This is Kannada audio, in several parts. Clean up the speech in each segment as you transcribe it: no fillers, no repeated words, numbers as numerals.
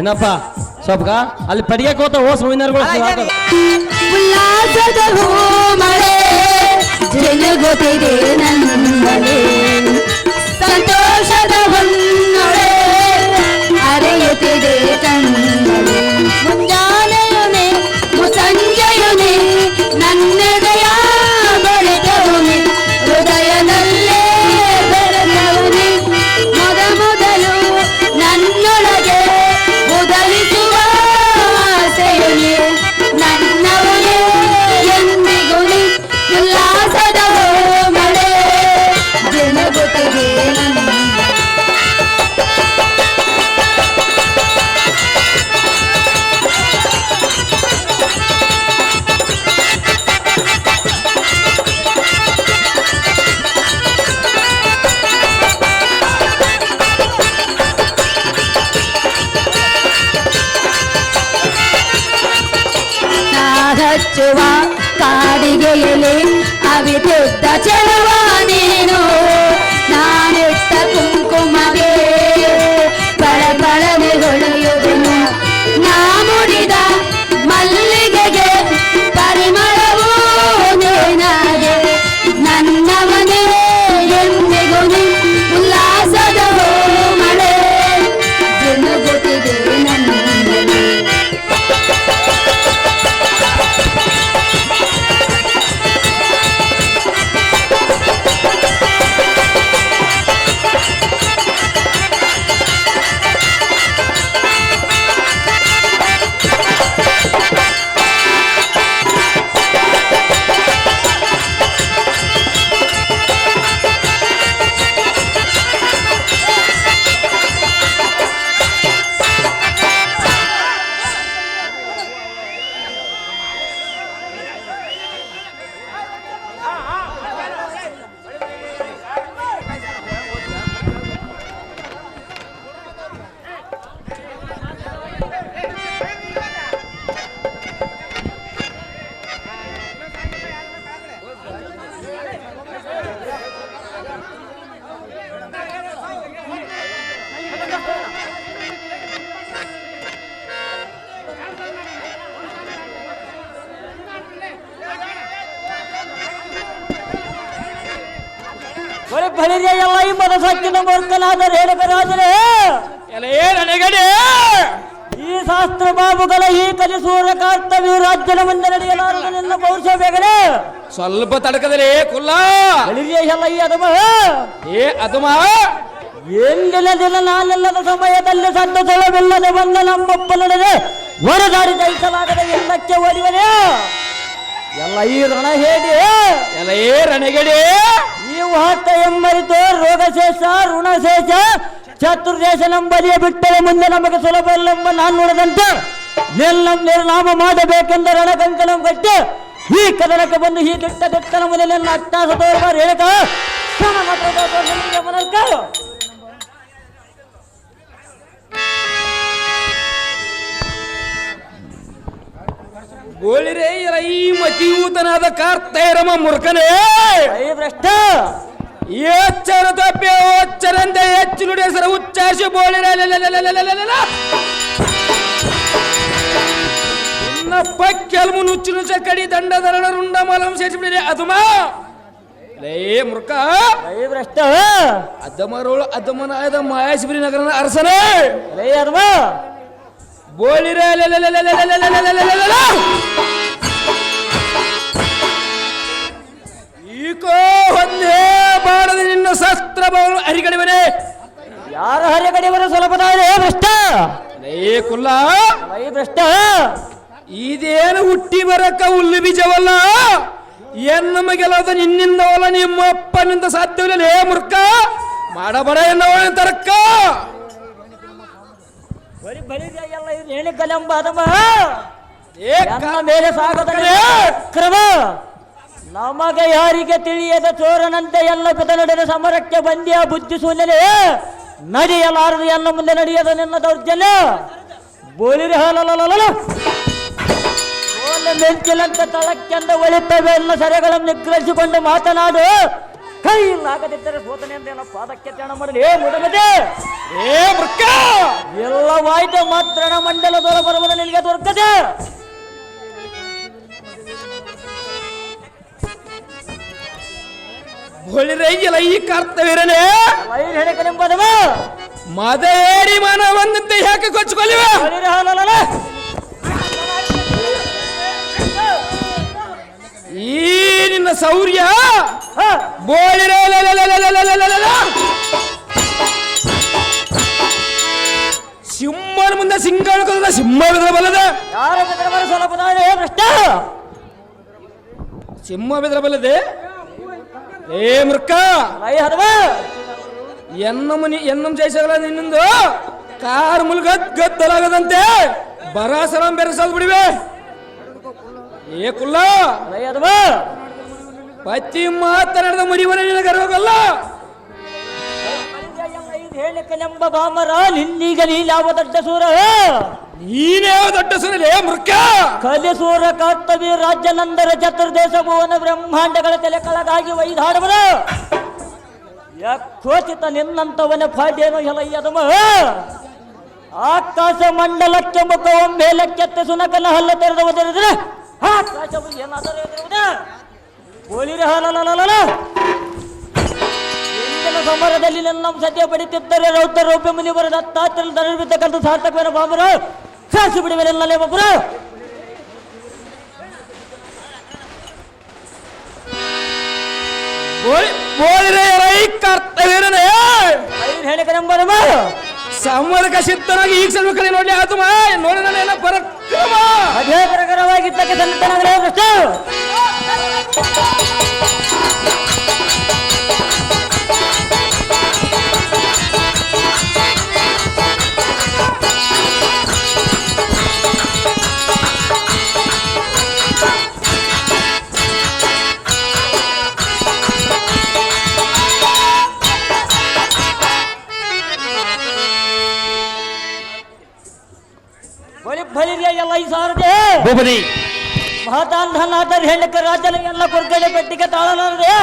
ಏನಪ್ಪ ಸ್ವಲ್ಪ ಅಲ್ಲಿ ಪಡಿಗೆ ಕೋತ ಹೋಸ್ ವಿನ್ನರ್ಗಳು ಉಲ್ಲಾಸದ ಮಳೆ ಜಲಗೊತ್ತಿದೆ ನನ್ನಲೆ ಸಂತೋಷದ ಹೊನ್ನೊಳೆ ಅರೆಯುತ್ತಿದೆ ಕಣ್ಣಲೆ ಮುಂಜಾನೆಯುನೆ ಮುಸಂಜೆಯುನೆ ನನ್ನೆದೆಯ ಬೆಳೆದವನೆ ಹೃದಯದಲ್ಲೇ ಬೆರೆತವನೆ ಮೊದಲು ನನ್ನೊಳಗೆ ಉದಲಿಸುವ ಆಸೆಯುನೆ ನನ್ನವನೇ ಎಂದಿಗೂ ಉಲ್ಲಾಸದ ಮಳೆ ಜಲಗೊತ್ತಿದೆ ನನ್ನ ಹಚ್ಚುವ ಕಾಡಿಗೆಯಲ್ಲಿ ಅವಿದುದ್ದ ಚೆಲುವ ನೀನು ನಾನಿಟ್ಟ ಕುಂಕುಮಗೆ ಬಳಬಳನೆ ಹೊಳೆಯುವೆನು ನಾ ಮುಡಿದ ಮಲ್ಲಿಗೆಗೆ ಪರಿಮಳವೂ ನೀನಾಗೆ ನನ್ನವನೇ ಎಂದಿಗೂ ಉಲ್ಲಾಸದ ಮಳೆ ಜಲಗೊತ್ತಿದೆ ನನ್ನಲ್ಲಿ ಬಳಿರೆ ಎಲ್ಲ ಈ ಮನಸ್ಸಕ್ಕಿನ ಮೂರ್ಖನಾದ ರೇಣುಕರಾಜರೇ ನನಗಡೆ ಈ ಶಾಸ್ತ್ರ ಬಾಬುಗಳ ಈ ಕಲಿಸುವ ಕರ್ತವ್ಯ ರಾಜ್ಯದ ಮುಂದೆ ನಡೆಯಲಾರದು ನಿನ್ನ ಬಹುಶಃ ಬೇಗನೆ ಸ್ವಲ್ಪ ತಡಕದಲ್ಲಿ ಕುಲ್ಲ ಬಳಿರೆ ಎಲ್ಲ ಈ ಅದಮ ಅದಮ ಎಂದಿನ ದಿನ ನಾನೆಲ್ಲದ ಸಮಯದಲ್ಲಿ ಸಂತಸವಿಲ್ಲದೆ ಬಂದ ನಮ್ಮಪ್ಪನೊಡನೆ ಹೊರದಾಡಿ ಜಯಿಸಲಾಗದ ಎಲ್ಲಕ್ಕೆ ಓಡಿವನೇ ಎಲ್ಲ ಈ ರಣ ಹೇಳಿ ರಣಗಡೆ ಈ ವಾರ್ತ ಎಂಬರಿತು ರೋಗಶೇಷ ಋಣಶೇಷ ಚತುರ್ದೇಶ ನಂಬಲಿಯ ಬಿಟ್ಟರೆ ಮುಂದೆ ನಮಗೆ ಸುಲಭ ಇಲ್ಲೆಂಬ ನಾನು ನೋಡದಂತೆ ನಿರ್ನಾಮ ಮಾಡಬೇಕೆಂದ ರಣಕಂಕಣ ಕಟ್ಟಿ ಈ ಕದನಕ್ಕೆ ಬಂದು ಈ ದಿಟ್ಟನ ಮುಂದೆ ಅಟ್ಟಾಸ ತೋರುವ ರೇಣುಕ ಮನಕ ಗೋಳಿರೇ ಈ ಮತಿಯೂತನಾದ ಕಾರ್ತೈರಮ ಮುರ್ಕನೇ ಭ್ರಷ್ಟ ಎಚ್ಚರ ತಪ್ಪೆ ಓಚ್ಚರಂತೆ ಹೆಚ್ಚು ನುಡಿ ಹೆಸರು ಉಚ್ಚಾರಿಸಿ ಬೋಳಿರ ಇನ್ನಪ್ಪ ಕೆಲವು ನುಚ್ಚು ನುಚ್ಚ ಕಡಿ ದಂಡಧರಣ ರುಂಡ ಮಲಂ ಸೇರಿಸಿಬಿಡಿರಿ ಅದುಮ ಲೇ ಮುರ್ಕ ಭ್ರಷ್ಟ ಅದಮರೋಳು ಅದಮನಾದ ಮಾಯಾಸಿಬಿರಿ ನಗರದ ಅರಸನೇ ಲೇ ಅದುಮ ಬೋಳಿರ ಈಕೋ ಒಂದೇ ಬಾಡದ ನಿನ್ನ ಶಸ್ತ್ರ ಹರಿಗಡಿವನೇ ಯಾರ ಹರಿಗಡಿವರ ಸುಲಭದಾರೆ ಭ್ರಷ್ಟ ಲೇ ಕುಲ್ಲ ಭ್ರಷ್ಟ ಇದೇನು ಹುಟ್ಟಿ ಬರಕ ಹುಲ್ಲು ಬೀಜವಲ್ಲ ಏನ್ ನಮಗೆಲ್ಲದ ನಿನ್ನಿಂದವಲ್ಲ ನಿಮ್ಮ ಅಪ್ಪನಿಂದ ಸಾಧ್ಯವಿಲ್ಲ ಲೇ ಮುರ್ಕ ಮಾಡಬಡ ಎನ್ನವ ತರಕ ಬರಿ ಬಳಿರೆ ಎಲ್ಲ ಇದು ರೇಣುಕಲೆಂಬ ಅದಮ ಮೇಲೆ ಸಾಗದ ಕ್ರಮ ನಮಗೆ ಯಾರಿಗೆ ತಿಳಿಯದ ಚೋರನಂತೆ ಎಲ್ಲ ಪಿತ ನಡೆದ ಸಮರಕ್ಕೆ ಬಂದಿಯ ಬುದ್ಧಿ ಶೂನ್ಯನೇ ನಡೆಯಲಾರದು ಎಲ್ಲ ಮುಂದೆ ನಡೆಯದ ನಿನ್ನ ದೌರ್ಜನ್ಯ ಬೋಳಿರಿ ಹಾಲಲ್ಲ ಮೆಂಚಿಲಂತ ತಳಕ್ಕೆಂದ ಒಳಿತವೆ ಎಲ್ಲ ಸೆರೆಗಳನ್ನು ನಿಗ್ರಹಿಸಿಕೊಂಡು ಮಾತನಾಡು ಕೈಯಿಲ್ಲಾಗದಿದ್ದರೆ ಸೋತನೆ ಅಂತ ಎಲ್ಲ ಪಾದಕ್ಕೆ ತ್ಯಾಣ ಮಾಡಲಿ ಮುಡಗದೆ ಏ ಮೃಕ್ಕ ಎಲ್ಲ ವಾಯ್ದ ಮಾತ್ರಣ ಮಂಡಲದೊಳ ಬರುವುದು ನಿನಗೆ ದೊರಕದೆ. ಹೊಳಿರೈಗಿಲ್ಲ ಈ ಕರ್ತವ್ಯರನೇ ಹೆಣಕನೆಂಬದವ ಮದೇರಿ ಮನವಂತೆ ಯಾಕೆ ಕೊಚ್ಚಿಕೊಳ್ಳಿವೆ ಈ ನಿನ್ನ ಸೌರ್ಯ ಬೋಳಿರ ಸಿಂಹನ ಮುಂದೆ ಸಿಂಹ ಸಿಂಹ ಬಿದ್ರ ಬಲ್ಲದ ಯಾರ ಸ್ವಲ್ಪ ಭ್ರಷ್ಟ ಸಿಂಹ ಬಿದ್ರ ಬಲ್ಲದೆ ಏ ಮೃಕ್ಕ ಎನ್ನಂ ಜೈಸಗಲ ನಿನ್ನೊಂದು ಕಾರ್ ಮುಲ್ಗದ್ ಗದ್ದಲಾಗದಂತೆ ಬರಾಸರಂ ಬೆರೆಸಲ್ ಬಿಡಿವೆ ಏ ಕುಲ್ಲ ಪತ್ತಿ ಮಾತನಾಡಿದ ಮುಡಿವನ ನಿನಗರೋಗಲ್ಲ ಹೇಳಕನೆಂಬ ಬಾಮರ ನಿನ್ನೀಗ ನೀಲಾವ ದೊಡ್ಡ ಸೂರ ನೀನೇ ದೊಡ್ಡ ಸೂರಲೇ ಮೃಕ್ಕ ಕಲಿಸೂರ ಕರ್ತವ್ಯ ರಾಜ್ಯ ನಂದರ ಚತುರ್ದೇಶ ಭುವನ ಬ್ರಹ್ಮಾಂಡಗಳ ತಲೆ ಕೆಳಗಾಗಿ ವೈದಾಡವರ ಯಾಕೋಚಿತ ನಿನ್ನಂತವನ ಫಾಡ್ಯೇನು ಹೆಲಯ್ಯದಮ ಆಕಾಶ ಮಂಡಲಕ್ಕೆ ಮುಖವ ಮೇಲಕ್ಕೆತ್ತ ಸುನಕನ ಹಲ್ಲ ತೆರೆದ ಒದರಿದ್ರೆ ಆಕಾಶವು ಏನಾದರೂ ಎದುರುವುದ ಗೋಳಿರ ಹಾಲಲಲಲ ಇಂದಿನ ಸಮರದಲ್ಲಿ ನನ್ನ ಸದ್ಯ ಪಡಿತಿದ್ದರೆ ರೌತರ ರೂಪೆ ಮುನಿವರ ದತ್ತಾತ್ರೇಯ ದರಬಿದ್ದಕ್ಕಂಥ ಸಾರ್ಥಕವೇನ ಬಾಬರು ಸಾಸಿ ಬಿಡುವೆನಲ್ಲೇ ಬಾಬರು ಕರ್ತವ್ಯನೇ ಹೆಣಕನೆಂಬರಮ ಸಮರ್ಕ ಸಿದ್ಧನಾಗಿ ಈಗ ಸಣ್ಣ ಕಡೆ ನೋಡ್ಲಿ ಆತು ನೋಡಿ ನನ್ನ ಪರಕ್ರಮ ಅದೇ ಪ್ರಕಾರವಾಗಿದ್ದಕ್ಕೆ ಸಂತನಗಳೇ ಭ್ರಷ್ಟ ಎಲ್ಲ ಈ ಸಾರದೆ ಮಹತಾಂಧನಾಥರ್ ಹೆಣ್ಣಕ ರಾಜನ ಎಲ್ಲ ಕೊರ್ಗಡೆ ಪೆಟ್ಟಿಗೆ ತಾಳಲಾರದೆ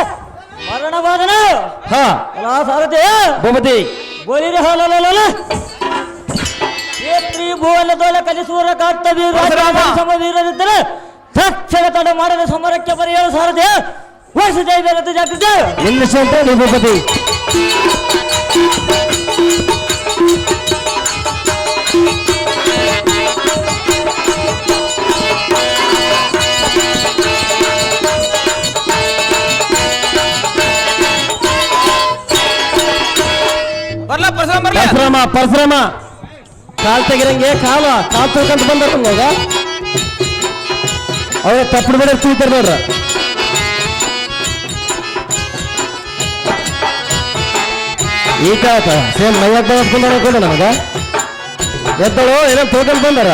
ಮರಣವಾದನ ಸಾರದೆ ಬೋಲಿರಿ ಹಾಲಲ್ಲ ಭುವನದೊಳ ಕಲಿಸುವ ಕರ್ತವ್ಯ ಸಮವೀರರಿದ್ದರೆ ತಕ್ಷಣ ತಡ ಮಾಡದ ಸಮರಕ್ಕೆ ಬರೆಯಲು ಸಾರದೆ ವರ್ಷ ಜಾಗ್ರತೆ ಭೂಪತಿ ಪರಶುರಾಮ ಕಾಲ್ ತೆಗಿರಂಗೆ ಕಾಲು ತೊಳ್ಕೊಂತ ಬಂದ ಅವ್ರ ತಪ್ಪು ಬೇಡ ತೂತಾರ ನೋಡ್ರ ಈಗ ಸೇಮ್ ಮೈಯಾಗ ಬಂದ ಅನ್ಕೊಂಡ ನಮಗ ಎದ್ದಳು ಏನೋ ತೊಳ್ಕೊಂತ ಬಂದಾರ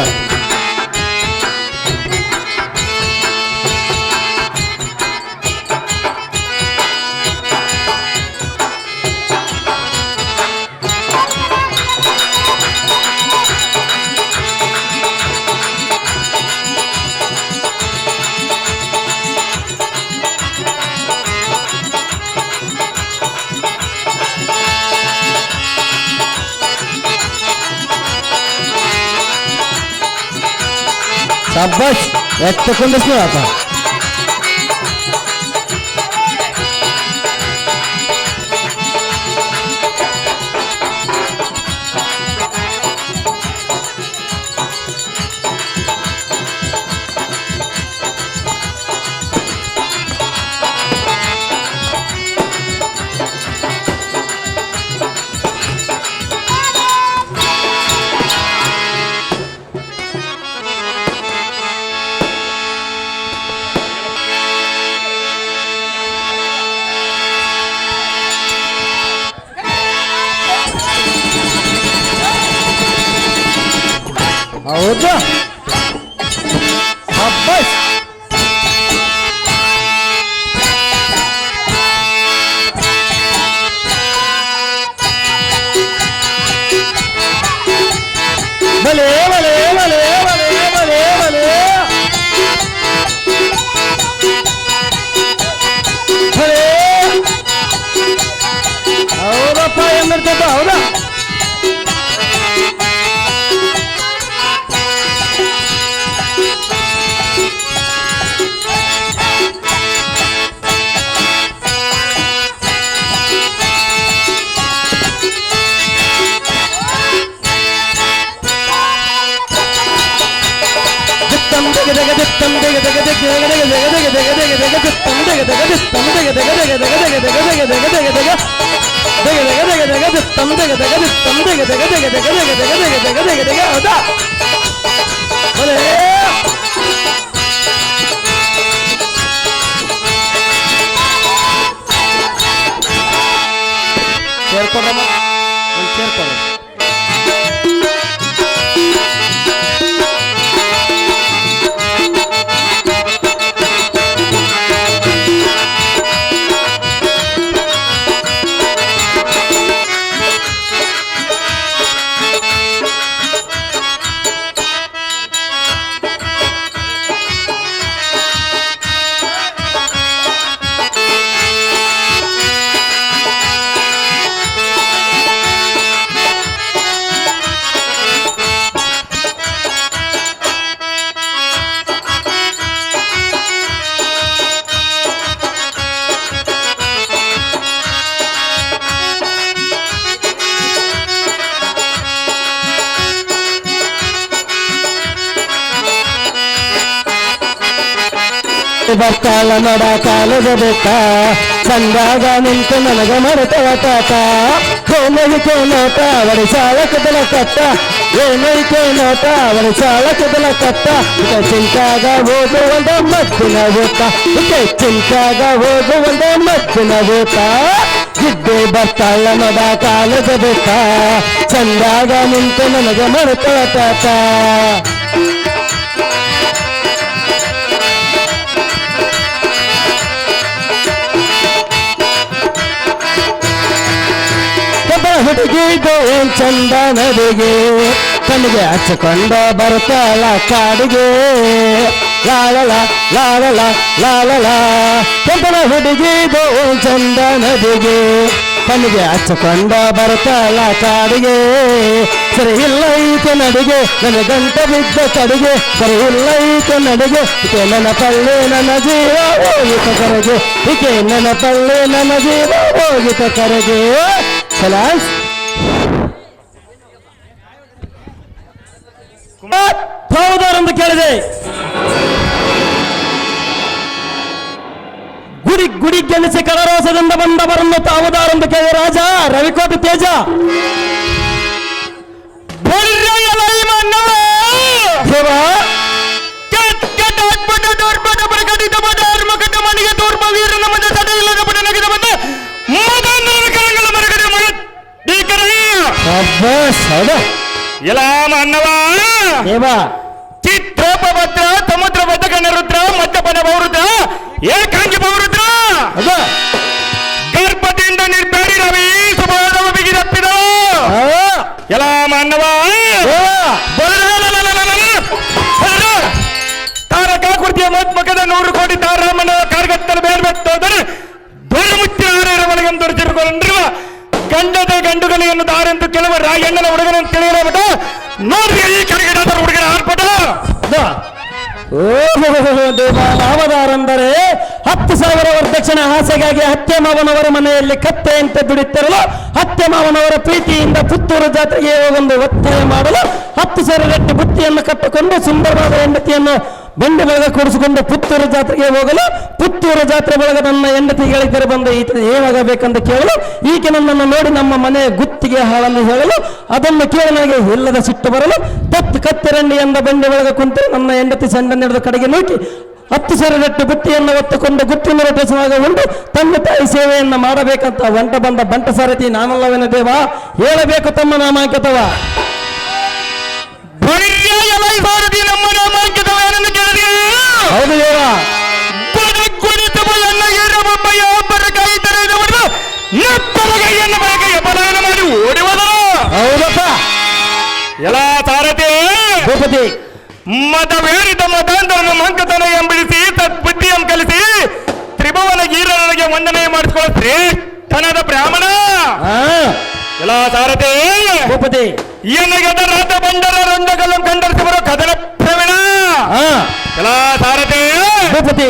शाबाश एक सेकंडच नाही आता ಹೌದಾ ಶಾಬಾಷ್ ಭಲೆ ಭಲೆ ಭಲೆ ಭಲೆ ಭಲೆ ಭಲೆ ಭಲೆ ಹೌದಪ್ಪ ಏನಿರ್ತಪ್ಪ ಹೌದಾ ಸೇರ್ಕೊಡ್ರಮ್ಮ ಒಂದು ಸೇರ್ಕೊಳ್ಳಿ. ಬರ್ತಾಳ ನಡ ಕಾಲದ ಬೆಟ್ಟ ಚಂದಾಗ ನಿಂತು ನನಗ ಮರೆತವ ತಾತ ಏನೈತೆ ನೋಟ ಅವಳಿ ಸಾಲ ಕದಲ ಕಟ್ಟ ಏನೈತೆ ನೋಟ ಅವಳಿ ಸಾಲ ಕದಲ ಕಟ್ಟ ಇಕ ಚಿಂತಾಗ ಹೋಗುವಂದ ಮತ್ತಿನ ಊಟ ಇಕ ಚಿಂತಾಗ ಹೋಗುವಂದ ಮತ್ತಿನ ಊಟ ಗಿಡ್ಡೆ ಬರ್ತಾಳ ನಡ ಕಾಲದ ಬೆಟ್ಟ ಚಂದಾಗ ನಿಂತು ನನಗ ಮರೆತವ ತಾತ ಹುಡುಗಿಗೆ ಚಂದ ನಡಿಗೆ ಕಣ್ಣಿಗೆ ಹಚ್ಚಿಕೊಂಡ ಬರ್ತಾಳ ಕಾಡಿಗೆ ಲಾಳಲ ಲಾಳಲ ಲಾಳಲ ಕೆಂಪನ ಹುಡುಗಿಗೆ ಚಂದ ನದಿಗೆ ಕಣ್ಣಿಗೆ ಹಚ್ಚಿಕೊಂಡ ಬರ್ತಾಳ ಕಾಡಿಗೆ ಸರಿ ಇಲ್ಲ ಈಕೆ ನಡಿಗೆ ನನ್ನ ಗಂಟ ಬಿದ್ದ ಕಡಿಗೆ ಸರಿ ಇಲ್ಲ ಈಕೆ ನಡಿಗೆ ಈಕೆ ನನ್ನ ಪಳ್ಳಿ ನನ್ನ ಜೀವ ಹೋಗಿತ ಕರೆಗೆ ಈಕೆ ನನ್ನ ಪಳ್ಳಿ ನನ್ನ ಜೀವ ಹೋಗಿತ ಕರೆಗೆ ಸಲಾಸ್ ಹೌದಾರೆಂದು ಕೇಳಿದೆ. ಗುಡಿ ಗುಡಿ ಗೆಲ್ಲಿಸಿ ಕಳರೋಸದಿಂದ ಬಂದವರನ್ನು ತಾವುದಾರೆಂದು ಕೇಳಿದೆ. ರಾಜ ರವಿಕೋಟ ತೇಜ ಎಲ್ಲ ಮಾನವ ಚಿತ್ರೋಪಭದ್ರ ಸಮುದ್ರ ಬದ್ಧಗಣ ರುದ್ರ ಮಧ್ಯಪನ ಬಹುರುದ್ರ ಏಕಾಂಗಿ ಬಹುರುದ್ರ ಗರ್ಭದಿಂದ ನಿರ್ಬೇಡಿ ರವಿ ಸುಬೋಧವ ಬಿಗಿದಪ್ಪಿದ ಎಲ್ಲ ಮಾನವ ತಾರಕ ಕುರ್ತಿಯ ಮತ್ಮಕದ 100 ಕೋಟಿ ತಾರಾಮನ ಕಾರ್ಗತ್ತಲ ಬೇರ್ಬತ್ತೋದರೆ ದೊರೆಮುಚ್ಚಿ ಆರೇರವನಿಗೆ ದೊರೆತಿರುಕೊಂಡಿರುವ ಗಂಡದ ಗಂಡುಗಲಿಯನ್ನು ದಾರೆಂದು ಕೆಲವು ರಾಯಣ್ಣನ ಹುಡುಗನನ್ನು ತಿಳಿಯಲಾಬಿಟ್ಟ ನೋಡ್ರಿ ಈ ಕೆಳಗಡೆ ಹುಡುಗನ ಆರ್ಪಟ ನಾಮದಾರೆಂದರೆ 10,000 ವರದಕ್ಷಿಣೆ ಆಸೆಗಾಗಿ ಹತ್ಯೆ ಮಾವನವರ ಮನೆಯಲ್ಲಿ ಕತ್ತೆಯಂತೆ ದುಡಿತಿರಲು ಹತ್ಯೆ ಮಾವನವರ ಪ್ರೀತಿಯಿಂದ ಪುತ್ತೂರು ಜಾತ್ರೆಗೆ ಒಂದು ಒತ್ತಾಯ ಮಾಡಲು 10,000 ಗಟ್ಟಿ ಬುತ್ತಿಯನ್ನು ಕಟ್ಟಿಕೊಂಡು ಸುಂದರವಾದ ಹೆಂಡತಿಯನ್ನು ಬಂಡಿ ಬಳಗ ಕೂಡಿಸಿಕೊಂಡು ಪುತ್ತೂರು ಜಾತ್ರೆಗೆ ಹೋಗಲು ಪುತ್ತೂರು ಜಾತ್ರೆ ಬಳಗ ನನ್ನ ಹೆಂಡತಿಗಳಿದ್ದರೆ ಬಂದು ಈತ ಏನಾಗಬೇಕಂತ ಕೇಳಲು ಈಕೆ ನನ್ನನ್ನು ನೋಡಿ ನಮ್ಮ ಮನೆಯ ಗುತ್ತಿಗೆ ಹಾಳನ್ನು ಹೇಳಲು ಅದನ್ನು ಕೇಳಿ ನನಗೆ ಇಲ್ಲದ ಸಿಟ್ಟು ಬರಲು ತಪ್ಪು ಕತ್ತೆರಂಡಿ ಎಂದ ಬಂಡಿ ಒಳಗ ಕುಂತು ನನ್ನ ಹೆಂಡತಿ ಸಣ್ಣ ನಡೆದ ಕಡೆಗೆ ನೂಕಿ 10,000 ಗಟ್ಟಿ ಬುತ್ತಿಯನ್ನು ಒತ್ತುಕೊಂಡು ಗುತ್ತಿನ ರಟಿಸುವಾಗ ಉಂಟು ತನ್ನ ತಾಯಿ ಸೇವೆಯನ್ನು ಮಾಡಬೇಕಂತ ಒಂಟ ಬಂದ ಬಂಟ ಸಾರಥಿ ನಾನಲ್ಲವೇನ ದೇವ ಹೇಳಬೇಕು ತಮ್ಮ ನಾಮಾಂಕಿತವ ನಮ್ಮ ನಾಮಾಂಕಿತವ ಏನನ್ನು ಕೇಳಿದೆ. ಹೌದು ದೇವ ಮಾಡಿ ಓಡಿ ಹೋದ. ಹೌದಪ್ಪ ಎಲ್ಲ ಸಾರಥಿ ಭೂಪತಿ ಮತವೇರಿದ ಮತಾಂತರನ್ನು ಮಂಕತನ ಎಂಬಿಡಿಸಿ ಸದ್ಬುದ್ಧಿಯನ್ನು ಕಲಿಸಿ ತ್ರಿಭುವನ ಗೀರನಿಗೆ ವಂದನೆ ಮಾಡಿಸ್ಕೊ ಶ್ರೇಷ್ಠನಾದ ಬ್ರಾಹ್ಮಣ. ಎಲ್ಲ ಸಾರಥಿ ಭೂಪತಿ ಏನಗದ ರಾತ ಬಂಡರ ರಂಡಗಲ್ಲು ಕಂಡರಿಸಿಬರೋ ಕದನ ಪ್ರವೀಣ. ಎಲ್ಲ ಸಾರಥಿ ಭೂಪತಿ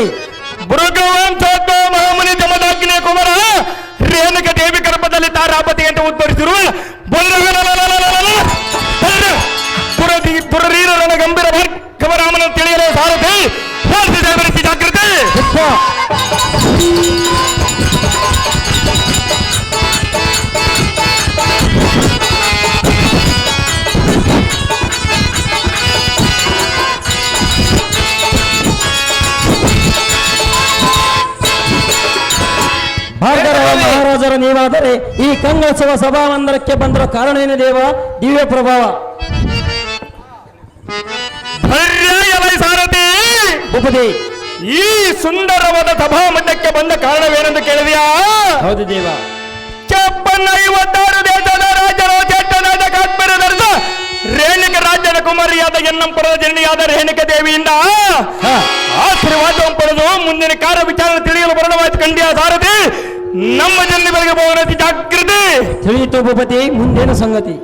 ಭೃಗವನ್ ಚೋದ್ಭ ಮಹಾಮುನಿ ಜಮದಾಗ್ನೇ ಕುಮಾರ ರೇಣುಕ ದೇವಿ ಗರ್ಭದಲ್ಲಿ ತಾರಾಪತಿ ಅಂತ ಉದ್ಧರಿಸಿರುವ ಪುರರೀರನ ಗಂಭೀರ ಭಾರ್ಗವರಾಮನ ತಿಳಿಯಲು ಸಾರಥಿ ಪುಷ್ಪ ಭಾರ್ಗವ ಮಹಾರಾಜರ ನೀವಾದರೆ ಈ ಕಂಗೋತ್ಸವ ಸಭಾಮಂದಿರಕ್ಕೆ ಬಂದಿರೋ ಕಾರಣ ಏನು ದೇವ? ದಿವ್ಯ ಪ್ರಭಾವ. ಸಾರಥಿ ಉಪದಿ ಈ ಸುಂದರವಾದ ಸಭಾಮಂಡಕ್ಕೆ ಬಂದ ಕಾರಣವೇನೆಂದು ಕೇಳಿದೆಯಾ? ಹೌದು ದೇವ. 56 ದೇಶದ ರಾಜರ ಚೇತನಾದ ಕಾಶ್ಮೀರದ ರೇಣುಕ ರಾಜ್ಯದ ಕುಮಾರಿಯಾದ ಎನ್ನಂಪುರದ ಜನನಿಯಾದ ರೇಣುಕ ದೇವಿಯಿಂದ ಆಶೀರ್ವಾದವನ್ನು ಪಡೆದು ಮುಂದಿನ ಕಾರ್ಯ ವಿಚಾರ ತಿಳಿಯಲು ಬರಣವಾಯ್ತು ಕಂಡಿಯ ಸಾರಥಿ. ನಮ್ಮ ಜನರಿಗೆ ಬಹುನತಿ ಜಾಗೃತಿ ತಿಳಿಯಿತು ಭೂಪತಿ. ಮುಂದೇನು ಸಂಗತಿ?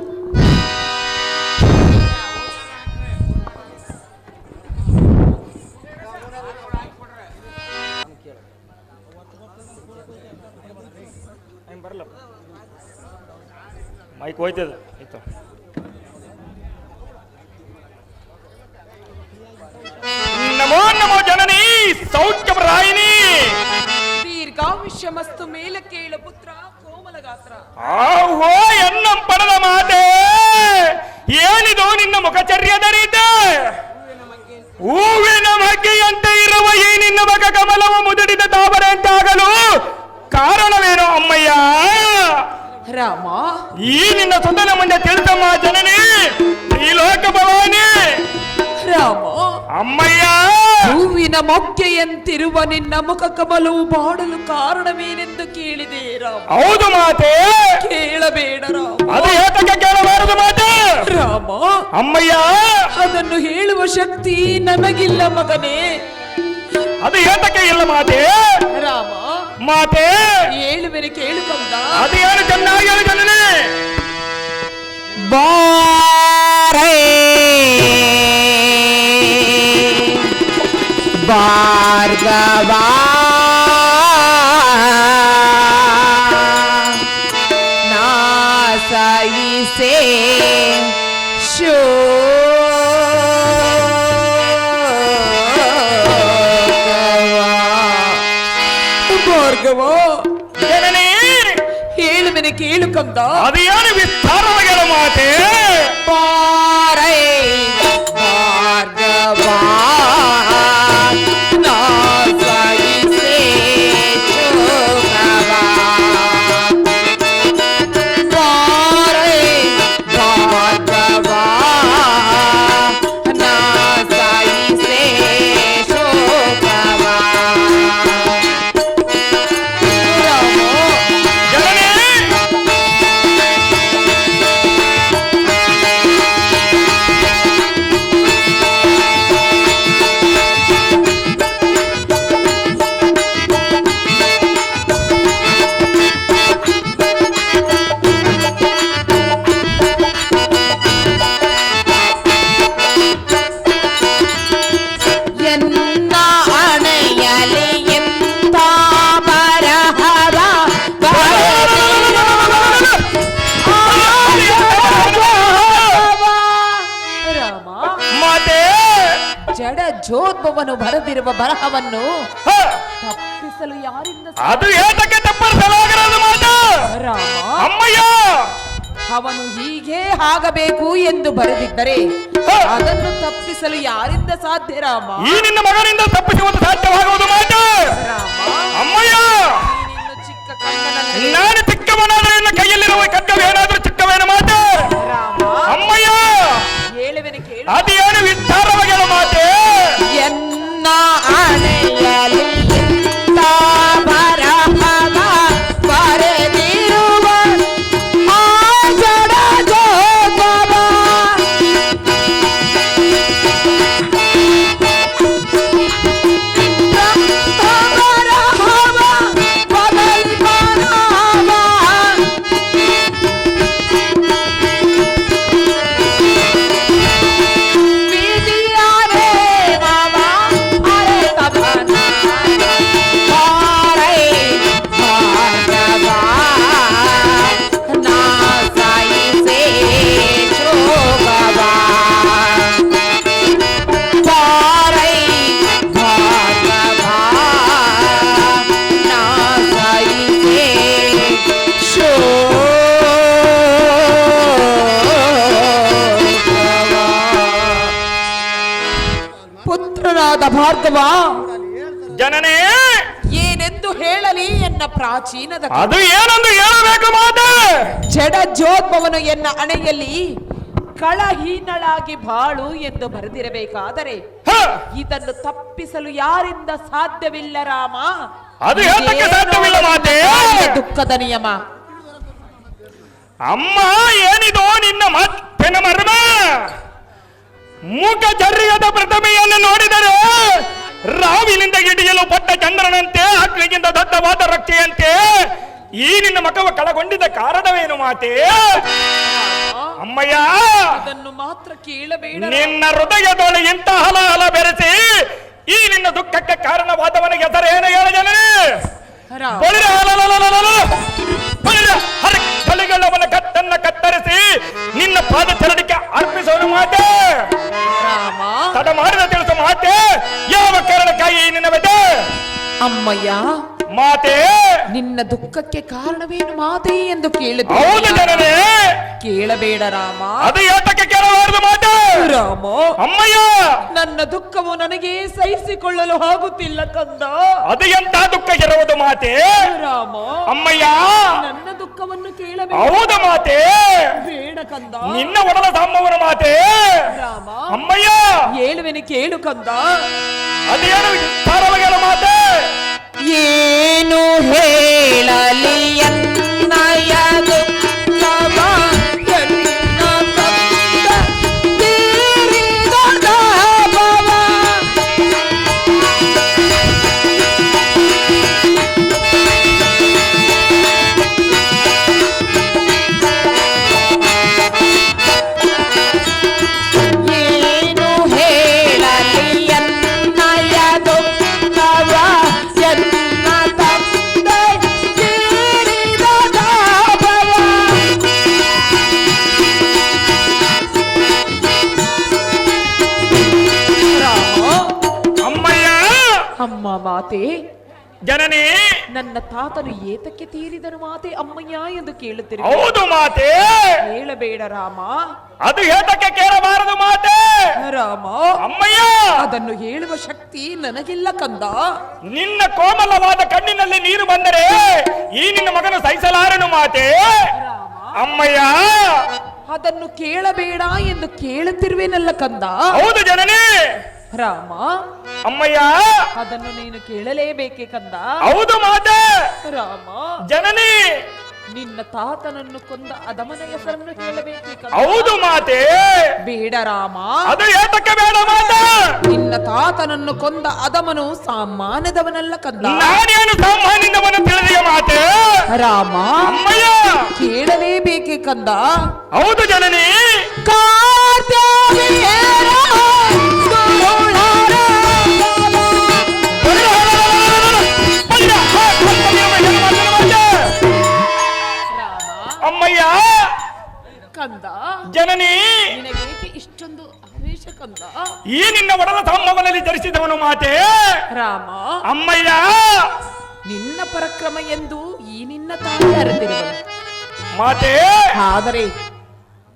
ಮೈಕ್ ಹೋಯ್ತದ ಆಯ್ತು. ನಮೋ ನಮೋ ಜನನಿ ಸೌಖ್ಯ ರಾಯಿನಿ ದೀರ್ಘಾಯುಷ್ಯಮಸ್ತು ಮೇಲಕ್ಕೇಳು ಪುತ್ರ ಕೋಮಲ ಗಾತ್ರ. ಆಹೋ ಎನ್ನಂಪರದ ಮಾತೆ, ಏನಿದು ನಿನ್ನ ಮುಖಚರ್ಯದ ರೀತಿ? ಹೂವಿನ ಮಗ್ಗಿಯಂತೆ ಇರುವ ಈ ನಿನ್ನ ಮಗ ಕಮಲವು ಮುದುಡಿದ ತಾವರೆಯಂತೆ ಆಗಲು ಕಾರಣವೇನೋ ಅಮ್ಮಯ್ಯ? ರಾಮ, ಈ ನಿನ್ನ ಸುಂದರ ಮುಂದೆ ತಿಳಿಸಮ್ಮ ಜನನಿ ಶ್ರೀಲೋಕ ಭವಾನಿ. ರಾಮ, ಅಮ್ಮಯ್ಯ, ಹೂವಿನ ಮೊಗ್ಗೆಯಂತಿರುವ ನಿನ್ನ ಮುಖ ಕಮಲವು ಬಾಡಲು ಕಾರಣವೇನೆಂದು ಕೇಳಿದೆ ರಾಮ. ಹೌದು ಮಾತೆ. ಕೇಳಬೇಡ ರಾಮ. ಅದು ಏತಕ್ಕೆ ಕೇಳಬಾರದು ಮಾತೆ? ರಾಮ, ಅಮ್ಮಯ್ಯ, ಅದನ್ನು ಹೇಳುವ ಶಕ್ತಿ ನನಗಿಲ್ಲ ಮಗನೇ. ಅದು ಏತಕ್ಕೆ ಇಲ್ಲ ಮಾತೆ? ರಾಮ, ಮಾತೆ ಹೇಳುವೆನೆ ಕೇಳು ಕಂದ. ಅದು ಏನು ಚೆನ್ನಾಗಿ ಹೇಳು ಜನನಿ. ಬಾರೇ ಭಾರ್ಗವ ನಾಸಯಿಸೆ ಭಾರ್ಗವ ಜನನಿ, ಹೇಳುವೆನೆ ಕೇಳು ಕಂದ. ಅದು ಏನು ವಿಸ್ತಾರವಾಗಿ ಹೇಳು ಮಾತೆ. ಬಾರೇ ಭಾರ್ಗವ ನಾಸಯಿಸೆ ಶೋಕವ. ಬಾರೇ ಭಾರ್ಗವ ನಾಸಯಿಸೆ ಶೋಕವ. ಜನನಿ, ಎನ್ನ ಅಣೆಯಲಿ ಎಂತ ಬರಹವ ರಾಮ, ಮಾತೆ ಜಡ ಜೋದ್ಭವನು ಬರೆದಿರುವ ಬರಹವನ್ನು ಹ, ತಪ್ಪಿಸಲು ಯಾರಿಂದ ಅದು ಏತಕ್ಕೆ ತಪ್ಪಿಸಲಾಗಿರೋದು ಮಾತೆ? ರಾಮ, ಅಮ್ಮಯ್ಯ, ಅವನು ಹೀಗೆ ಆಗಬೇಕು ಎಂದು ಬರೆದಿದ್ದರೆ ಅದನ್ನು ತಪ್ಪಿಸಲು ಯಾರಿಂದ ಸಾಧ್ಯ ರಾಮ? ಈ ನಿನ್ನ ಮಗನಿಂದ ತಪ್ಪಿಸುವುದು ಸಾಧ್ಯವಾಗುವುದು ಮಾತೆ. ರಾಮ, ಅಮ್ಮಯ್ಯ, ನೀನಿನ್ನು ಚಿಕ್ಕ ಕಣ್ಣನಲ್ಲಿ ನಾನು ಚಿಕ್ಕವನಾದ್ರೆ ನನ್ನ ಕೈಯಲ್ಲಿರುವ ಖಡ್ಗವೇನಾದ್ರೂ ಚಿಕ್ಕವೇನು ಮಾತೆ? ರಾಮ, ಅಮ್ಮಯ್ಯ, ಹೇಳುವೆನೆ ಕೇಳು. ಅದು ಏನು ವಿಸ್ತಾರವಾಗಿ ಹೇಳು ಮಾತೆ. ಎನ್ನ ಅಣೆಯಲಿ ಎಂತ ಬರಹವ ಬರೆದಿರುವ ಆ ಜಡ ಜೋದ್ಭವ. ಬರಹವ ಬದಲಿ ಬರಹವ. ಪುತ್ರನಾದ ಭಾರ್ಗವ, ಜನನೇ ಏನೆಂದು ಹೇಳಲಿ ಎನ್ನ ಪ್ರಾಚೀನದ ಅದು ಏನೆಂದು ಹೇಳಬೇಕು ಮಾತೆ. ಜಡ ಜೋದ್ಭವನು ಎನ್ನ ಅಣೆಯಲ್ಲಿ ಕಳಹೀನಳಾಗಿ ಬಾಳು ಎಂದು ಬರೆದಿರಬೇಕಾದರೆ ಇದನ್ನು ತಪ್ಪಿಸಲು ಯಾರಿಂದ ಸಾಧ್ಯವಿಲ್ಲ ರಾಮ. ಅದು ಹೇಳಕ್ಕೆ ಸಾಧ್ಯವಿಲ್ಲ ಮಾತೆ. ದುಃಖದ ನಿಯಮ. ಅಮ್ಮ ಏನಿದು ನಿನ್ನ ಮಾತಿನ ಮರ್ಮ? ಮೂಕ ಜರ್ರಿಯದ ಪ್ರಥಮೆಯನ್ನು ನೋಡಿದರೆ ರಾವಿನಿಂದ ಹಿಡಿಯಲು ಪಟ್ಟ ಚಂದ್ರನಂತೆ, ಅಗ್ನಿಗಿಂತ ದೊಡ್ಡವಾದ ರಕ್ಷೆಯಂತೆ ಈ ನಿನ್ನ ಮಗವ ಕಳಗೊಂಡಿದ್ದ ಕಾರಣವೇನು ಮಾತೆ? ಅಮ್ಮಯ್ಯ, ಅದನ್ನು ಮಾತ್ರ ಕೇಳಬೇಡ. ನಿನ್ನ ಹೃದಯದೊಳಗೆ ಇಂಥ ಹಲ ಹಲ ಬೆರೆಸಿ ಈ ನಿನ್ನ ದುಃಖಕ್ಕೆ ಕಾರಣವಾದವನ ಹೆಸರೇನು ಹೇಳ ಜನನೇ? ಹರಕಲಿಗಳವನ ಕತ್ತನ್ನ ಕತ್ತರಿಸಿ ನಿನ್ನ ಪಾದ ಚರಣಿಕೆ ಅರ್ಪಿಸೋನು ಮಾತೆ. ತಡ ಮಾಡಿದ ತಿಳಿಸ ಮಾತೆ, ಯಾವ ಕಾರಣಕ್ಕಾಗಿ ನಿನ್ನ ಬೆದೆ? ಅಮ್ಮಯ್ಯ, ಮಾತೆ ನಿನ್ನ ದುಃಖಕ್ಕೆ ಕಾರಣವೇನು ಮಾತೆ ಎಂದು ಕೇಳಿದ. ಹೌದು ಜನನೇ, ಕೇಳಬೇಡ ರಾಮ. ಅದು ಏತಕ್ಕೆ ಕೇಳಬಾರದು ಮಾತೆ? ರಾಮ, ಅಮ್ಮಯ್ಯ, ನನ್ನ ದುಃಖವು ನನಗೆ ಸಹಿಸಿಕೊಳ್ಳಲು ಆಗುತ್ತಿಲ್ಲ ಕಂದ. ಅದು ಎಂತ ದುಃಖ ಇರುವುದು ಮಾತೆ? ರಾಮ, ಅಮ್ಮಯ್ಯ, ನನ್ನ ದುಃಖವನ್ನು ಕೇಳಬೇಡ. ಹೌದು ಮಾತೆ, ಬೇಡ ಕಂದ. ನಿನ್ನ ಒಡಲ ಸಾಂಬವನ ಮಾತೆ. ರಾಮ, ಅಮ್ಮಯ್ಯ, ಹೇಳುವೆನು ಕೇಳು ಕಂದ. ಅದೇನು ವಿಸ್ತಾರವಾಗಿ ಮಾತೆ? ಏನು ಹೇಳಲಿ ಎನ್ನಯ ದುಃಖವ ಎನ್ನ ತಂದ ತೀರಿದ ದಾಭವ. ಏನು ಹೇಳಲಿ ಎನ್ನಯ ದುಃಖವ ಎನ್ನ ತಂದೆ ತೀರಿದ ದಾಭವ. ರಾಮ, ಅಮ್ಮಯ್ಯ, ಅಮ್ಮ ಮಾತೆ, ಜನನಿ, ನನ್ನ ತಾತನು ಏತಕ್ಕೆ ತೀರಿದನು ಮಾತೆ ಅಮ್ಮಯ್ಯ ಎಂದು ಕೇಳುತ್ತಿರಿ. ಹೌದು ಮಾತೆ, ಹೇಳಬೇಡ ರಾಮ. ಅದು ಏತಕ್ಕೆ ಕೇಳಬಾರದು ಮಾತೆ? ರಾಮ, ಅಮ್ಮಯ್ಯ, ಅದನ್ನು ಹೇಳುವ ಶಕ್ತಿ ನನಗಿಲ್ಲ ಕಂದ. ನಿನ್ನ ಕೋಮಲವಾದ ಕಣ್ಣಿನಲ್ಲಿ ನೀರು ಬಂದರೆ ಈ ನಿನ್ನ ಮಗನು ಸಹಿಸಲಾರನು ಮಾತೆ. ಅಮ್ಮಯ್ಯ, ಅದನ್ನು ಕೇಳಬೇಡ ಎಂದು ಕೇಳುತ್ತಿರುವೆನಲ್ಲ ಕಂದ. ಹೌದು ಜನನಿ. ರಾಮ, ಅಮ್ಮಯ್ಯ, ಅದನ್ನು ನೀನು ಕೇಳಲೇಬೇಕೆ ಕಂದ. ಹೌದು ಮಾತೆ. ರಾಮ, ಜನನಿ, ನಿನ್ನ ತಾತನನ್ನು ಕೊಂದ ಅದಮನ ಹೆಸರನ್ನು ಹೇಳಬೇಕೆ ಕಂದ. ಹೌದು ಮಾತೆ. ಬೇಡ ರಾಮ, ಅದು ಏತಕ್ಕೆ ಬೇಡ ಮಾತೆ? ನಿನ್ನ ತಾತನನ್ನು ಕೊಂದ ಅದಮನು ಸಾಮಾನ್ಯದವನಲ್ಲ ಕಂದ. ನಾನೇನು ಸಾಮಾನ್ಯವನ್ನು ತಿಳಿದೆಯ ಮಾತೆ? ರಾಮ, ಅಮ್ಮಯ್ಯ, ಕೇಳಲೇಬೇಕೆ ಕಂದ. ಹೌದು ಜನನಿ. ಅಮ್ಮಯ್ಯ, ಕಂದ, ಜನನಿ, ನಿನಗೇಕೆ ಇಷ್ಟೊಂದು ಆವೇಶ ಕಂದ? ಈ ನಿನ್ನ ಒಡಲ ಸಾಂಬವನಲ್ಲಿ ಧರಿಸಿದವನು ಮಾತೆ. ರಾಮ, ಅಮ್ಮಯ್ಯ, ನಿನ್ನ ಪರಾಕ್ರಮ ಎಂದು ಈ ನಿನ್ನ ತಾಯಿ ಅರಿತಿರುವನು ಮಾತೆ. ಆದರೆ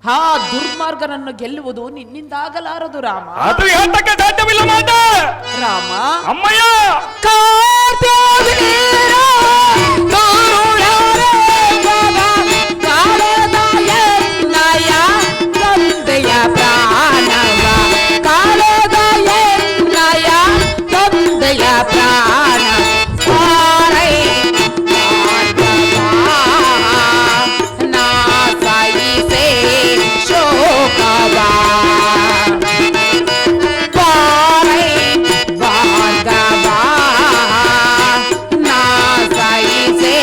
ಆ ದುರ್ಮಾರ್ಗನನ್ನು ಗೆಲ್ಲುವುದು ನಿನ್ನಿಂದಾಗಲಾರದು ರಾಮ. ಅದು ಏತಕ್ಕೆ ಸಾಧ್ಯವಿಲ್ಲ ಮಾತೆ? ರಾಮ, ಅಮ್ಮಯ್ಯ, ತಂದೆಯ ಪ್ರಾಣವ ಕಾಲದಯ ತಂದೆಯ ಪ್ರಾಣ ನಾ ಸಾಯಿಸೇ ಶೋಕವ ಭಾರ್ಗವ ನಾ ಸಾಯಿಸೇ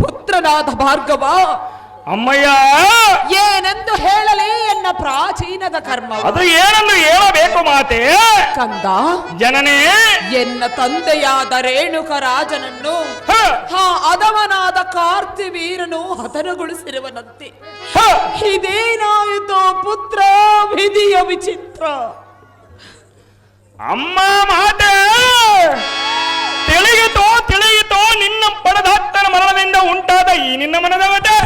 ಪುತ್ರನಾದ ಭಾರ್ಗವ, ಅಮ್ಮಯ್ಯ, ಏನೆಂದು ಹೇಳಲಿ ಎನ್ನ ಪ್ರಾಚೀನದ ಕರ್ಮ. ಅದು ಏನೆಂದು ಹೇಳಬೇಕು ಮಾತೆ? ಕಂದ, ಜನನೇ, ಎನ್ನ ತಂದೆಯಾದ ರೇಣುಕ ರಾಜನನ್ನು ಹ, ಆ ಅದವನಾದ ಕಾರ್ತಿವೀರನು ಹತನಗೊಳಿಸಿರುವನಂತೆ. ಹ, ಇದೇನಾಯಿತೋ ಪುತ್ರ, ವಿಧಿಯ ವಿಚಿತ್ರ. ಅಮ್ಮ ಮಾತೆ, ತಿಳಿಯಿತೋ ನಿನ್ನ ಪಡೆದಾತ್ತನ ಮರಣದಿಂದ ಉಂಟಾದ ಈ ನಿನ್ನ ಮನದವತೆ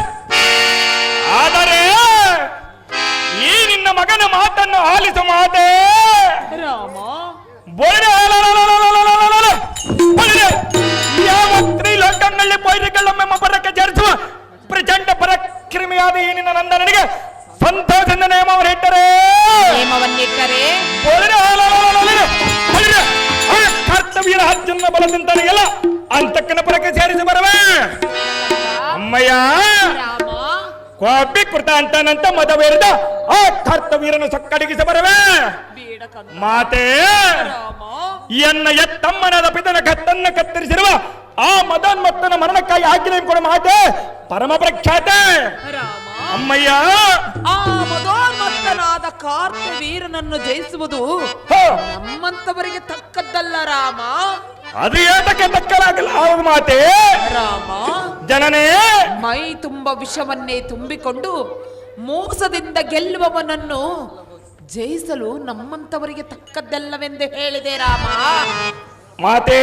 ಪುತ್ರಿಯಾದ ಈ ನಿನ್ನ ನಂದನಿಗೆ ಸಂತೋಷದಿಂದ ನೇಮವನ್ನು ಇಟ್ಟರೆ ನೇಮವನ್ನಿಟ್ಟರೆ ಕರ್ತವ್ಯನ ಹಚ್ಚನ್ನ ಬಲದಿಂತಾನೆಲ್ಲ ಅಂತಕ್ಕನ ಪರಕ್ಕೆ ಸೇರಿಸಿ ಬರವೆ ಅಮ್ಮಯ್ಯ ರಾಮ ಕೋಪಿ ಕೃತ ಅಂತಾನಂತ ಮದವೇರಿದ ಆ ಕರ್ತವೀರನು ಸಕ್ಕಡಿಗಿಸ ಬರವೆ ಬೇಡ ಕಂದ ಮಾತೆ ರಾಮ ಎನ್ನ ಎತ್ತಮ್ಮನಾದ ಪಿತನ ಕತ್ತನ್ನ ಕತ್ತರಿಸಿರುವ ಆ ಮದನ್ಮತ್ತನ ಮರಣಕ್ಕಾಗಿ ಆಜ್ಞೆ ಕೊಡ ಮಾತೆ ಪರಮ ಪ್ರಖ್ಯಾತ ರಾಮ ಅಮ್ಮಯ್ಯ ಆ ಮದೋನ್ಮತ್ತನಾದ ಕಾರ್ತವೀರನನ್ನು ಜಯಿಸುವುದು ಹ, ನಮ್ಮಂತವರಿಗೆ ತಕ್ಕದ್ದಲ್ಲ ರಾಮ ಅದು ಏತಕ್ಕೆ ತಕ್ಕಲಾಗಲ್ಲ ಮಾತೆ ರಾಮ ಜನನೇ ಮೈ ತುಂಬ ವಿಷವನ್ನೇ ತುಂಬಿಕೊಂಡು ಮೋಸದಿಂದ ಗೆಲ್ಲುವವನನ್ನು ಜಯಿಸಲು ನಮ್ಮಂತವರಿಗೆ ತಕ್ಕದ್ದಲ್ಲವೆಂದು ಹೇಳಿದೆ ರಾಮ ಮಾತೆ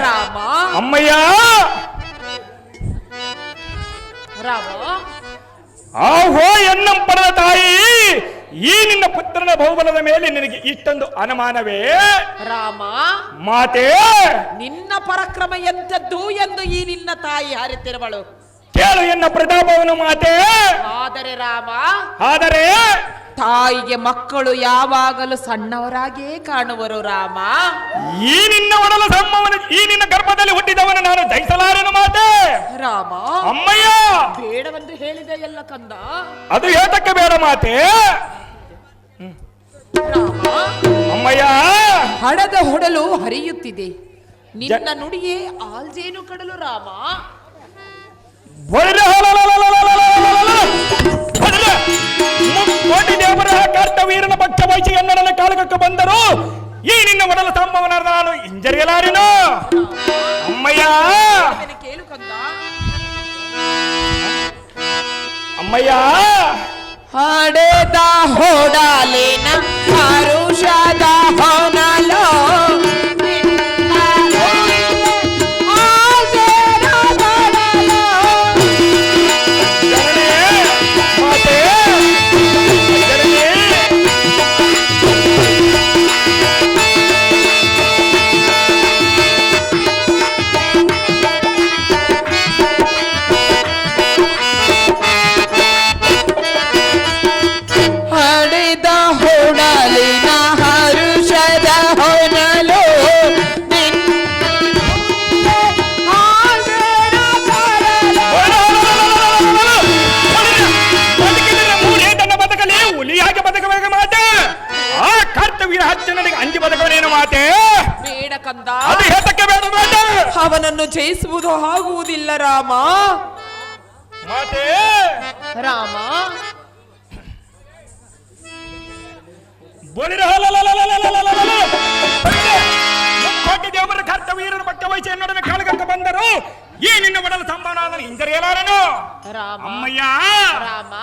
ರಾಮ ಅಮ್ಮಯ್ಯ ರಾಮ ಆಹೋ ಎನ್ನಂಪರದ ತಾಯಿ ಈ ನಿನ್ನ ಪುತ್ರನ ಬಹುಬಲದ ಮೇಲೆ ನಿನಗೆ ಇಷ್ಟೊಂದು ಅನುಮಾನವೇ ರಾಮ ಮಾತೆ ನಿನ್ನ ಪರಾಕ್ರಮ ಎಂಥದ್ದು ಎಂದು ಈ ನಿನ್ನ ತಾಯಿ ಹರಿತಿರುವಳು ಕೇಳು ಎನ್ನ ಪ್ರತಾಪವನು ಮಾತೆ ಆದರೆ ರಾಮ ಆದರೆ ತಾಯಿಗೆ ಮಕ್ಕಳು ಯಾವಾಗಲೂ ಸಣ್ಣವರಾಗಿಯೇ ಕಾಣುವರು ರಾಮ ಈ ನಿನ್ನ ಒಡಲ ಸಂಭವನ ಈ ನಿನ್ನ ಗರ್ಭದಲ್ಲಿ ಹುಟ್ಟಿದವನು ನಾನು ಜಯಿಸಲಾರೆನು ಮಾತೆ ರಾಮ ಅಮ್ಮಯ್ಯ ಬೇಡವೆಂದು ಹೇಳಿದೆ ಎಲ್ಲ ಕಂದ ಅದು ಏತಕ್ಕೆ ಬೇಡ ಮಾತೆ ರಾಮ ಅಮ್ಮಯ್ಯ ಹಣದ ಹೊಡಲು ಹರಿಯುತ್ತಿದೆ ನಿನ್ನ ನುಡಿಯೇ ಆಲ್ಜೇನು ಕಡಲು ರಾಮ ಕೋಟಿ ದೇವರ ಕರ್ತವೀರನ ಪಕ್ಷ ವಹಿಸಿ ಎನ್ನಡನ ಕಾಲಕಕ್ಕೆ ಬಂದರು ಈ ನಿನ್ನ ಒಡಲ ಸಂಭವನ ನಾನು ಹಿಂಜರಿಯಲಾರೆನು ಅಮ್ಮಯ್ಯ ಅದನ್ನು ಕೇಳು ಕಂದ ಅಮ್ಮಯ್ಯ ಹಡೆದ ಹೊಡಲಿನ ಹರುಷದ ಹೊನಲೋ ಮಾತೆ ಹಡೆದ ಹೊಡಲಿನ ಹರುಷದ ಹೊನಲೋ ಬದುಕಲಿ ಹುಲಿಯಾಗಿ ಬದುಕಬೇಕು ಮಾತೆ ಆ ಕರ್ತವೀರ ಹಚ್ಚ ನನಗೆ ಅಂಜಿ ಬದುಕವನೇನು ಮಾತೆ ಬೇಡ ಕಂದ ಅದು ಹೇತಕ್ಕೆ ಬೇಡ ಮಾತೆ ಅವನನ್ನು ಜಯಿಸುವುದು ಆಗುವುದಿಲ್ಲ ರಾಮ ಮಾತೆ ರಾಮ ಕೋಟಿ ದೇವರ ಕರ್ತವೀರನ ಪಕ್ಕ ವಹಿಸಿ ಎನ್ನೊಡನೆ ಕಾಲಗಕ್ಕೆ ಬಂದರು ಈ ನಿನ್ನ ಒಡಲ ಸಂಭಾವನ ಹಿಂಜರಿಯಲಾರನು ರಾಮ ಅಮ್ಮಯ್ಯ ರಾಮ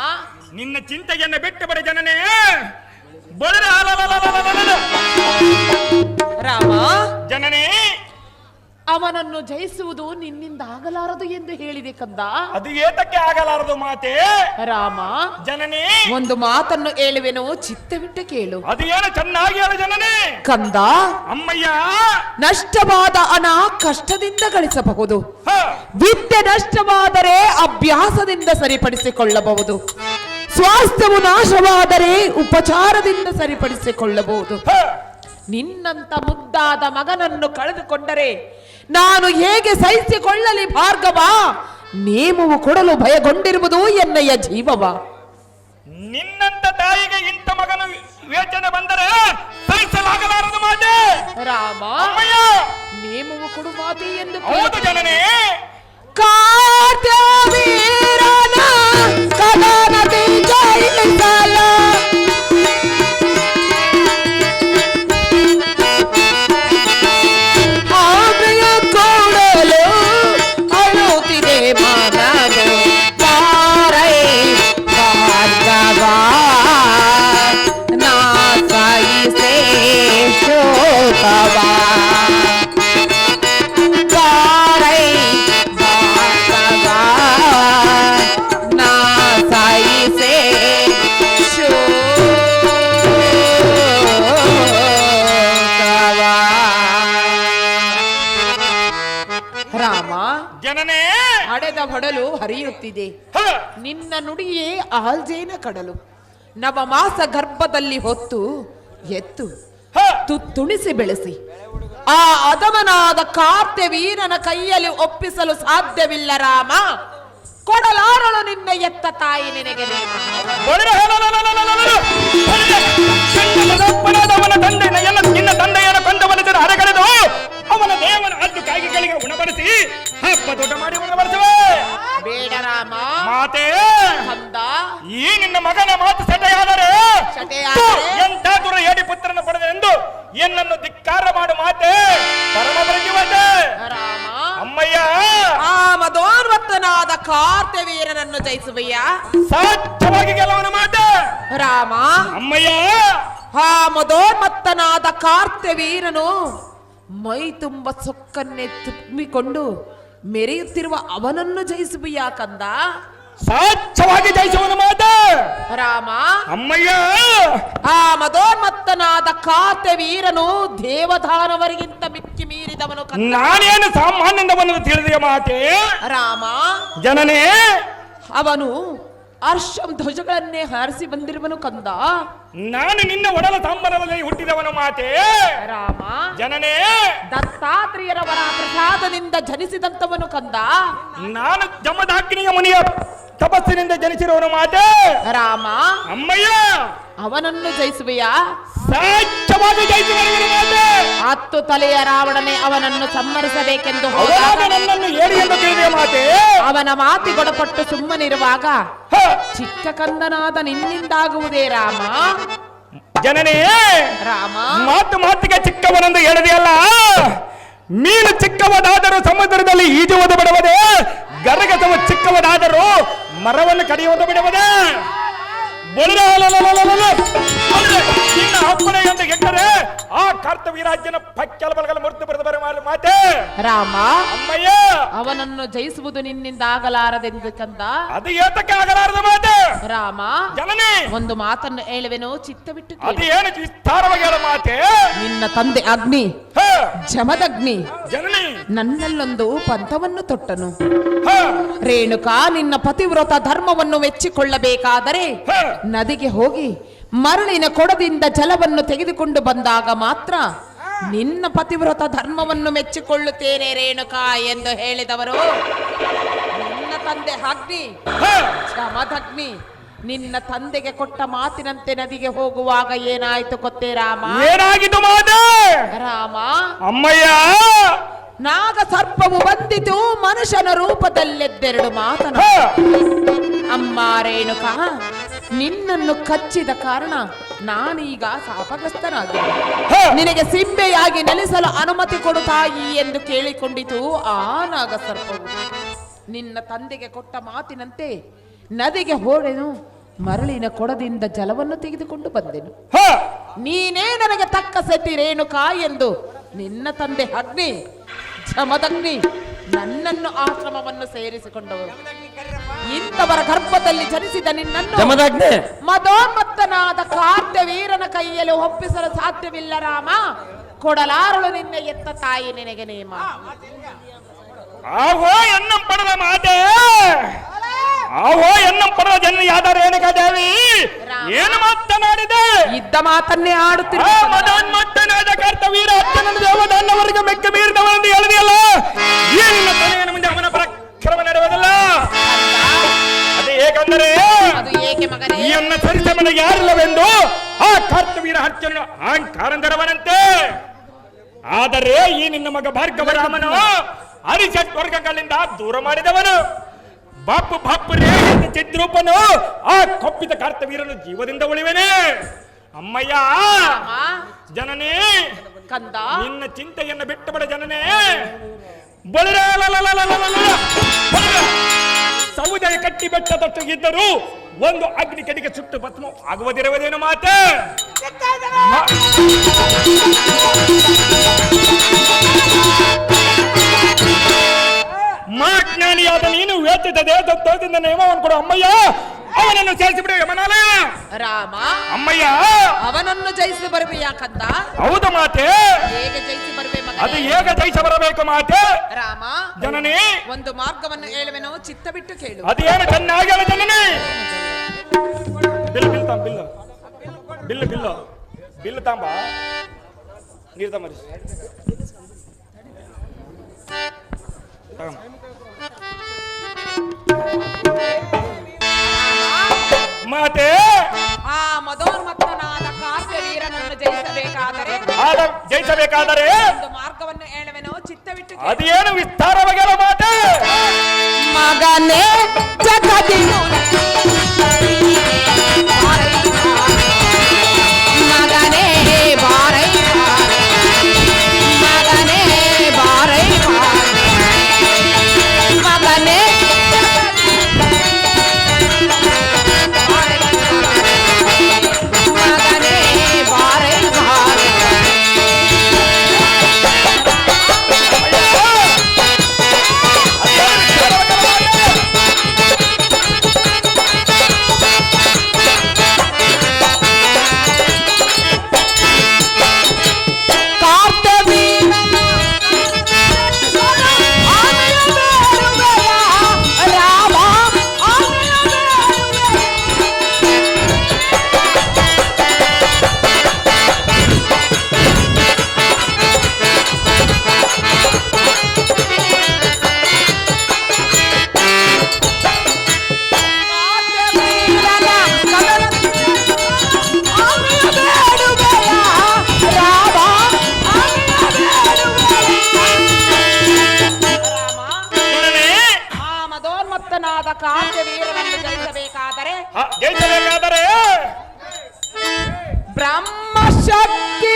ನಿನ್ನ ಚಿಂತೆಯನ್ನು ಬಿಟ್ಟು ಬಡ ಜನನೇ ಬಳಿರ ರಾಮ ಜನನೇ ಅವನನ್ನು ಜಯಿಸುವುದು ನಿನ್ನಿಂದ ಆಗಲಾರದು ಎಂದು ಹೇಳಿದೆ ಕಂದ ಅದು ಏತಕ್ಕೆ ಆಗಲಾರದು ಮಾತೆ ರಾಮ ಜನನೇ ಒಂದು ಮಾತನ್ನು ಹೇಳುವೆನು ಚಿತ್ತವಿಟ್ಟು ಕೇಳು ಅದು ಏನು ಚೆನ್ನಾಗಿ ಹೇಳು ಜನನೇ ಕಂದ ಅಮ್ಮಯ್ಯ ನಷ್ಟವಾದ ಹಣ ಕಷ್ಟದಿಂದ ಗಳಿಸಬಹುದು ಹ, ವಿದ್ಯೆ ನಷ್ಟವಾದರೆ ಅಭ್ಯಾಸದಿಂದ ಸರಿಪಡಿಸಿಕೊಳ್ಳಬಹುದು ಸ್ವಾಸ್ಥ್ಯವು ನಾಶವಾದರೆ ಉಪಚಾರದಿಂದ ಸರಿಪಡಿಸಿಕೊಳ್ಳಬಹುದು ಹ. ನಿನ್ನಂತ ಮುದ್ದಾದ ಮಗನನ್ನು ಕಳೆದುಕೊಂಡರೆ ನಾನು ಹೇಗೆ ಸಹಿಸಿಕೊಳ್ಳಲಿ ಭಾರ್ಗವ ನೇಮವು ಕೊಡಲು ಭಯಗೊಂಡಿರುವುದು ಎನ್ನಯ್ಯ ಜೀವವ ನಿನ್ನಂತ ತಾಯಿಗೆ ಇಂಥ ಮಗನು ಯೋಚನೆ ಬಂದರೆ ಸಹಿಸಲಾಗಲಾರದು ಮಾತೆ ರಾಮ ಅಮ್ಮಯ್ಯ ನೇಮವು ಕೊಡು ಮಾತೆ ಎಂದು ಹೌದು ಜನನೇ ಕಾರ್ತವೀರನ ಕದನದಿ ಜಯಿಸಲ ಆಜ್ಞೆಯ ಕೊಡಲು ಅಳುತ್ತಿದೆ ಮನದು ಪಾರೈ ಭಾರ್ಗವ ನಾ ಸಹಿಸೇ ಶೋಕವ ಪಾರೈ ಭಾರ್ಗವ ನಾ ಸಹಿಸೇ ರಾಮ ಜನನೇ ಹಡೆದ ಹೊಡಲು ಹರಿಯುತ್ತಿದೆ ಹ, ನಿನ್ನ ನುಡಿಯೇ ಆಲ್ಜೇನ ಕಡಲು ನವಮಾಸ ಗರ್ಭದಲ್ಲಿ ಹೊತ್ತು ಎತ್ತು ತುಣಿಸಿ ಬೆಳೆಸಿ ಆ ಅಧಮನಾದ ಕಾರ್ತ್ಯವೀರನ ಕೈಯಲ್ಲಿ ಒಪ್ಪಿಸಲು ಸಾಧ್ಯವಿಲ್ಲ ರಾಮ. ಕೊಡಲಾರಳು ನಿನ್ನ ಎತ್ತ ತಾಯಿ ನಿನಗೆ ಅವನ ತಂದೆ ನಿನ್ನ ತಂದೆಯನ್ನು ಕೊಂದವನಿದ್ದರೆ ಹರಗಳೆದು ಅವನ ದೇವನ ಹದ್ದು ಕಾಯಿಗಳಿಗೆ ಉಣಬಡಿಸಿ ಹಬ್ಬ ದೊಡ್ಡ ಮಾಡಿ ಉಣಬಡಿಸುವೆ. ಬೇಡ ರಾಮ ಮಾತೆ ಕಂದ, ಈ ನಿನ್ನ ಮಗನ ಮಾತು ಸೆಟೆಯಾದರೆ ಎಂಥ ದುರ ಏಡಿ ಪುತ್ರನ ಪಡೆದ ಎಂದು ಎನ್ನನ್ನು ಧಿಕ್ಕಾರ ಮಾಡು ಮಾತೆ ಪರಮ ಪ್ರತಿವತೆ. ರಾಮ ಅಮ್ಮಯ್ಯ ಆ ಮದೋನ್ಮತ್ತನಾದ ಕಾರ್ತ್ಯವೀರನನ್ನು ಜಯಿಸುವೆಯ ಸಾಧ್ಯವಾಗಿ ಗೆಲುವನ ಮಾತೆ ರಾಮ. ಅಮ್ಮಯ್ಯ ಆ ಮದೋನ್ಮತ್ತನಾದ ಕಾರ್ತ್ಯವೀರನು ಮೈ ತುಂಬ ಸೊಕ್ಕನ್ನೇ ತುಂಬಿಕೊಂಡು ಮೆರೆಯುತ್ತಿರುವ ಅವನನ್ನು ಜಯಿಸುವೆಯ ಕಂದ. ಸಾಧ್ಯವಾಗಿ ಜಯಿಸುವನ ಮಾತೆ ರಾಮ. ಅಮ್ಮಯ್ಯ ಆ ಮದೋನ್ಮತ್ತನಾದ ಕಾರ್ತ್ಯವೀರನು ದೇವದಾನವರಿಗಿಂತ ಮಿಕ್ಕಿ ಮೀರಿದವನು ಕಂದ. ನಾನೇನು ಸಾಮಾನ್ಯದವನು ತಿಳಿದೆಯ ಮಾತೆ ರಾಮ. ಜನನೇ ಅವನು ಹರ್ಷಂ ಧ್ವಜಗಳನ್ನೇ ಹಾರಿಸಿ ಬಂದಿರುವನು ಕಂದ. ನಾನು ನಿನ್ನ ಒಡಲ ಸಂಬರದಲ್ಲಿ ಹುಟ್ಟಿದವನು ಮಾತೆ ರಾಮ. ಜನನೇ ದತ್ತಾತ್ರೇಯರವರ ಪ್ರಸಾದದಿಂದ ಜನಿಸಿದಂತವನು ಕಂದ. ನಾನು ಜಮದಾಗ್ನಿಯ ಮುನಿಯ ತಪಸ್ಸಿನಿಂದ ಜನಿಸಿರುವನು ಮಾತೆ ರಾಮ. ಅಮ್ಮಯ್ಯ ಅವನನ್ನು ಜಯಿಸುವೆಯಾ ಸಾಧ್ಯವಾಗಿ ಜಯಿಸುವನು ಮಾತೆ. 10 ತಲೆಯ ರಾವಣನೇ ಅವನನ್ನು ಸಂಹರಿಸಬೇಕೆಂದು ಅವಾಗ ಹೋದಾಗ ನನ್ನನ್ನು ಏಡಿ ಎಂದು ತಿಳಿದೆಯ ಮಾತೆ ಅವನ ಮಾತಿಗೊಡಪಟ್ಟು ಸುಮ್ಮನಿರುವಾಗ ಹ, ಚಿಕ್ಕ ಕಂದನಾದ ನಿನ್ನಿಂದಾಗುವುದೇ ರಾಮ. ಜನನೇ ರಾಮ. ಮಾತಿಗೆ ಚಿಕ್ಕವನೆಂದು ಹೇಳಿದೆಯಲ್ಲ, ಮೀನು ಚಿಕ್ಕವದಾದರೂ ಸಮುದ್ರದಲ್ಲಿ ಈಜುವುದು ಬಿಡುವುದೇ, ಗರಗಸವು ಚಿಕ್ಕವದಾದರೂ ಮರವನ್ನು ಕಡಿಯುವುದು ಬಿಡುವುದೇ. ನಿನ್ನ ಅಪ್ಪಣೆ ಎಂದು ಎಟ್ಟರೆ ಆ ಕರ್ತವೀರಾಜ್ಯನ ಪಕ್ಕೆಲ ಬಲಗಲ ಮುರಿದು ಬರೆದು ಬರ ಮಾತೆ ರಾಮ. ಅಮ್ಮಯ್ಯ ಅವನನ್ನು ಜಯಿಸುವುದು ನಿನ್ನಿಂದ ಆಗಲಾರದೆಂದು ಕಂದ. ಅದು ಏತಕ್ಕೆ ಆಗಲಾರದ ಮಾತೆ ರಾಮ. ಜನನೇ ಒಂದು ಮಾತನ್ನು ಹೇಳುವೆನು, ಚಿತ್ತ ಬಿಟ್ಟು ಕೇಳು. ಅದು ಏನು ವಿಸ್ತಾರವಾಗಿ ಹೇಳ ಮಾತೆ. ನಿನ್ನ ತಂದೆ ಅಗ್ನಿ ಹ, ಜಮದಗ್ನಿ ಜನನಿ ನನ್ನಲ್ಲೊಂದು ಪಂಥವನ್ನು ತೊಟ್ಟನು. ಹ, ರೇಣುಕಾ, ನಿನ್ನ ಪತಿವ್ರತ ಧರ್ಮವನ್ನು ಮೆಚ್ಚಿಕೊಳ್ಳಬೇಕಾದರೆ ಹ. ನದಿಗೆ ಹೋಗಿ ಮರಳಿನ ಕೊಡದಿಂದ ಜಲವನ್ನು ತೆಗೆದುಕೊಂಡು ಬಂದಾಗ ಮಾತ್ರ ನಿನ್ನ ಪತಿವ್ರತ ಧರ್ಮವನ್ನು ಮೆಚ್ಚಿಕೊಳ್ಳುತ್ತೇನೆ ರೇಣುಕಾ ಎಂದು ಹೇಳಿದವರು ನಿನ್ನ ತಂದೆ ಅಗ್ನಿ ಹ. ಜಮದಗ್ನಿ. ನಿನ್ನ ತಂದೆಗೆ ಕೊಟ್ಟ ಮಾತಿನಂತೆ ನದಿಗೆ ಹೋಗುವಾಗ ಏನಾಯ್ತು ಗೊತ್ತೇ ರಾಮ. ಏನಾಗಿದ್ದು ಮಾತೆ ರಾಮ. ಅಮ್ಮಯ್ಯ ನಾಗ ಸರ್ಪವು ಬಂದಿತು ಮನುಷ್ಯನ ರೂಪದಲ್ಲೆದ್ದೆರಡು ಮಾತನ. ಹ, ಅಮ್ಮ ರೇಣುಕಾ, ನಿನ್ನನ್ನು ಕಚ್ಚಿದ ಕಾರಣ ನಾನೀಗ ಶಾಪಗ್ರಸ್ತನಾಗಿದ್ದೆ. ಹ. ನಿನಗೆ ಸಿಂಬೆಯಾಗಿ ನೆಲೆಸಲು ಅನುಮತಿ ಕೊಡು ತಾಯಿ ಎಂದು ಕೇಳಿಕೊಂಡಿತು ಆ ನಾಗ ಸರ್ಪವು. ನಿನ್ನ ತಂದೆಗೆ ಕೊಟ್ಟ ಮಾತಿನಂತೆ ನದಿಗೆ ಹೋಡೆನು, ಮರಳಿನ ಕೊಡದಿಂದ ಜಲವನ್ನು ತೆಗೆದುಕೊಂಡು ಬಂದೆನು. ಹ. ನೀನೇ ನನಗೆ ತಕ್ಕ ಸತಿ ರೇಣುಕಾ ಎಂದು ನಿನ್ನ ತಂದೆ ಅಗ್ನಿ ಜಮದಗ್ನಿ ನನ್ನನ್ನು ಆಶ್ರಮವನ್ನು ಸೇರಿಸಿಕೊಂಡವರು. ಇಂಥವರ ಗರ್ಭದಲ್ಲಿ ಜನಿಸಿದ ನಿನ್ನನ್ನು ಜಮದಗ್ನಿ ಮದೋನ್ಮತ್ತನಾದ ಕಾರ್ತ್ಯವೀರನ ಕೈಯಲ್ಲಿ ಒಪ್ಪಿಸಲು ಸಾಧ್ಯವಿಲ್ಲ ರಾಮ. ಕೊಡಲಾರಳು ನಿನ್ನ ಎತ್ತ ತಾಯಿ ನಿನಗೆ ನೇಮ. ಆಹೋ ಎನ್ನಂ ಪಡೆದ ಮಾತೆ, ಆಹೋ ಎನ್ನಂ ಪಡೆದ ಜನ ಯಾದ ರೇಣುಕಾ ದೇವಿ ಏನು ಮಾತನಾಡಿದೆ. ಇದ್ದ ಮಾತನ್ನೇ ಆಡುತ್ತಿರುವ ಮದೋನ್ಮತ್ತನಾದ ಕರ್ತವೀರ ಅತ್ತನ ದೇವದಾನವರಿಗೆ ಮೆಕ್ಕ ಮೀರಿದವನೆಂದು ಹೇಳಿದೆಯಲ್ಲ, ಏನಿಲ್ಲ ತಲೆಯ ಮುಂದೆ ಅವನ ಪರಾಕ್ರಮ ನಡೆಯುವುದಿಲ್ಲ. ಅದೇ ಹೇಗೆಂದರೆ ಅದು ಏಕೆ ಮಗನೇ? ಈಯನ್ನ ಸರಿಸಮನ ಯಾರಿಲ್ಲವೆಂದು ಆ ಕರ್ತವೀರ ಅರ್ಜುನ ಅಹಂಕಾರಂದರವನಂತೆ. ಆದರೆ ಈ ನಿನ್ನ ಮಗ ಭಾರ್ಗವರಾಮನು ಅರಿಷಟ್ ವರ್ಗಗಳಿಂದ ದೂರ ಮಾಡಿದವನು. ಬಾಪು ಬಾಪು ರೇ ಎಂದು ಚಿದ್ರೂಪನು ಆ ಕೊಪ್ಪಿದ ಕರ್ತವೀರನು ಜೀವದಿಂದ ಉಳಿವೆನೆ. ಅಮ್ಮಯ್ಯ ಜನನೇ, ಕಂದ ನಿನ್ನ ಚಿಂತೆಯನ್ನು ಬಿಟ್ಟು ಬಿಡ ಜನನೇ. ಸೌದೆಯ ಕಟ್ಟಿ ಬೆಟ್ಟದಷ್ಟು ಇದ್ದರೂ ಒಂದು ಅಗ್ನಿ ಕಡೆಗೆ ಸುಟ್ಟು ಭಸ್ಮ ಆಗುವುದಿರುವುದೇನು ಮಾತೆ. ಮಾಜ್ಞಾನಿಯಾದ ನೀನು ವೇದಿತ ದೇವದಿಂದ ನೇಮವನ್ನು ಕೊಡು ಅಮ್ಮಯ್ಯ. ಅವನನ್ನು ಸೇರಿಸಿಬಿಡು ಯಮನಾಲಯ. ರಾಮ, ಅಮ್ಮಯ್ಯ, ಅವನನ್ನು ಜಯಿಸಿ ಬರುವೆ ಯಾಕಂತ? ಹೌದು ಮಾತೆ. ಹೇಗೆ ಜಯಿಸಿ ಬರುವೆ ಅದು ಮಗನೇ? ಹೇಗೆ ಜಯಿಸ ಬರಬೇಕು ಮಾತೆ? ರಾಮ, ಜನನಿ, ಒಂದು ಮಾರ್ಗವನ್ನು ಹೇಳುವೆನೋ, ಚಿತ್ತ ಬಿಟ್ಟು ಕೇಳು. ಅದೇನು ಚೆನ್ನಾಗಿ ಹೇಳು ಜನನಿ. ಬಿಲ್ ಬಿಲ್ ತಾಂಬ, ಬಿಲ್ ಬಿಲ್ ಬಿಲ್ ಬಿಲ್ ತಾಂಬ, ನೀರು ತಾಂಬರಿ. ಮಾತೆ, ಆ ಮದೋನ್ಮತ್ತನಾದ ಕಾರ್ಯವೀರನನ್ನು ಜಯಿಸಬೇಕಾದರೆ ಒಂದು ಮಾರ್ಗವನ್ನು ಹೇಳುವೆನೋ, ಚಿತ್ತ ಬಿಟ್ಟು ಕೇಳು. ಅದೇನು ವಿಸ್ತಾರವಾಗಿ ಮಾತೆ. ಮಗನೇ ಜಗದಿ ಮಗನೇ ಬಾರೈ ಮಗನೇ ಬಾರೈ ಮಗನೇ ಮಗನೇ ಬಾರೈ ಕಾರ್ಯವೀರನನ್ನು ಜಯಿಸಬೇಕಾದರೆ ಬ್ರಹ್ಮಶಕ್ತಿ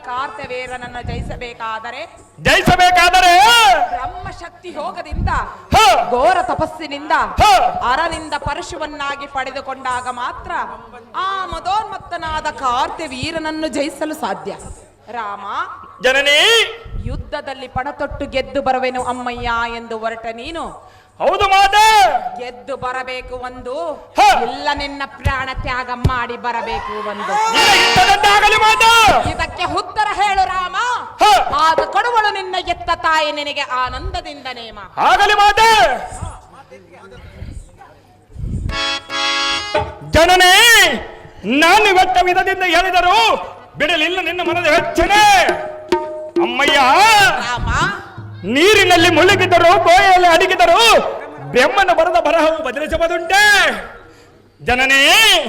ಕಾರ್ಯವೀರನನ್ನು ಜಯಿಸಬೇಕಾದರೆ ಬ್ರಹ್ಮಶಕ್ತಿ ಯೋಗದಿಂದ ಘೋರ ತಪಸ್ಸಿನಿಂದ ಅರನಿಂದ ಪರಶುವನ್ನಾಗಿ ಪಡೆದುಕೊಂಡಾಗ ಮಾತ್ರ ಆ ಮದೋನ್ಮತ್ತನಾದ ಕಾರ್ಯವೀರನನ್ನು ಜಯಿಸಲು ಸಾಧ್ಯ. ರಾಮ, ಜನನಿ, ಯುದ್ಧದಲ್ಲಿ ಪಣತೊಟ್ಟು ಗೆದ್ದು ಬರುವೆನು ಅಮ್ಮಯ್ಯ ಎಂದು ಹೊರಟ ನೀನು, ಹೌದು ಮಾತೆ, ಗೆದ್ದು ಬರಬೇಕು ಒಂದು, ಇಲ್ಲ ನಿನ್ನ ಪ್ರಾಣ ತ್ಯಾಗ ಮಾಡಿ ಬರಬೇಕು ಒಂದು. ಇದಕ್ಕೆ ಉತ್ತರ ಹೇಳು ರಾಮ. ಆಗ ಕೊಡುವಳು ನಿನ್ನ ಎತ್ತ ತಾಯಿ ನಿನಗೆ ಆನಂದದಿಂದ ನೇಮ. ಆಗಲಿ ಮಾತೆ. ಜನನೇ, ನಾನು ಇವತ್ತ ವಿಧದಿಂದ ಹೇಳಿದರು ಬಿಡಲಿಲ್ಲ ನಿನ್ನ ಮನದ ಯೋಚನೆ. ಅಮ್ಮಯ್ಯ, ರಾಮ, ನೀರಿನಲ್ಲಿ ಮುಳುಗಿದರು, ಗೋಯಲ್ಲಿ ಅಡಗಿದರು, ಬೆಮ್ಮನ ಬರದ ಬರಹವು ಬದಲಿಸಬಹುದುಂಟೆ. ಜನನೇ,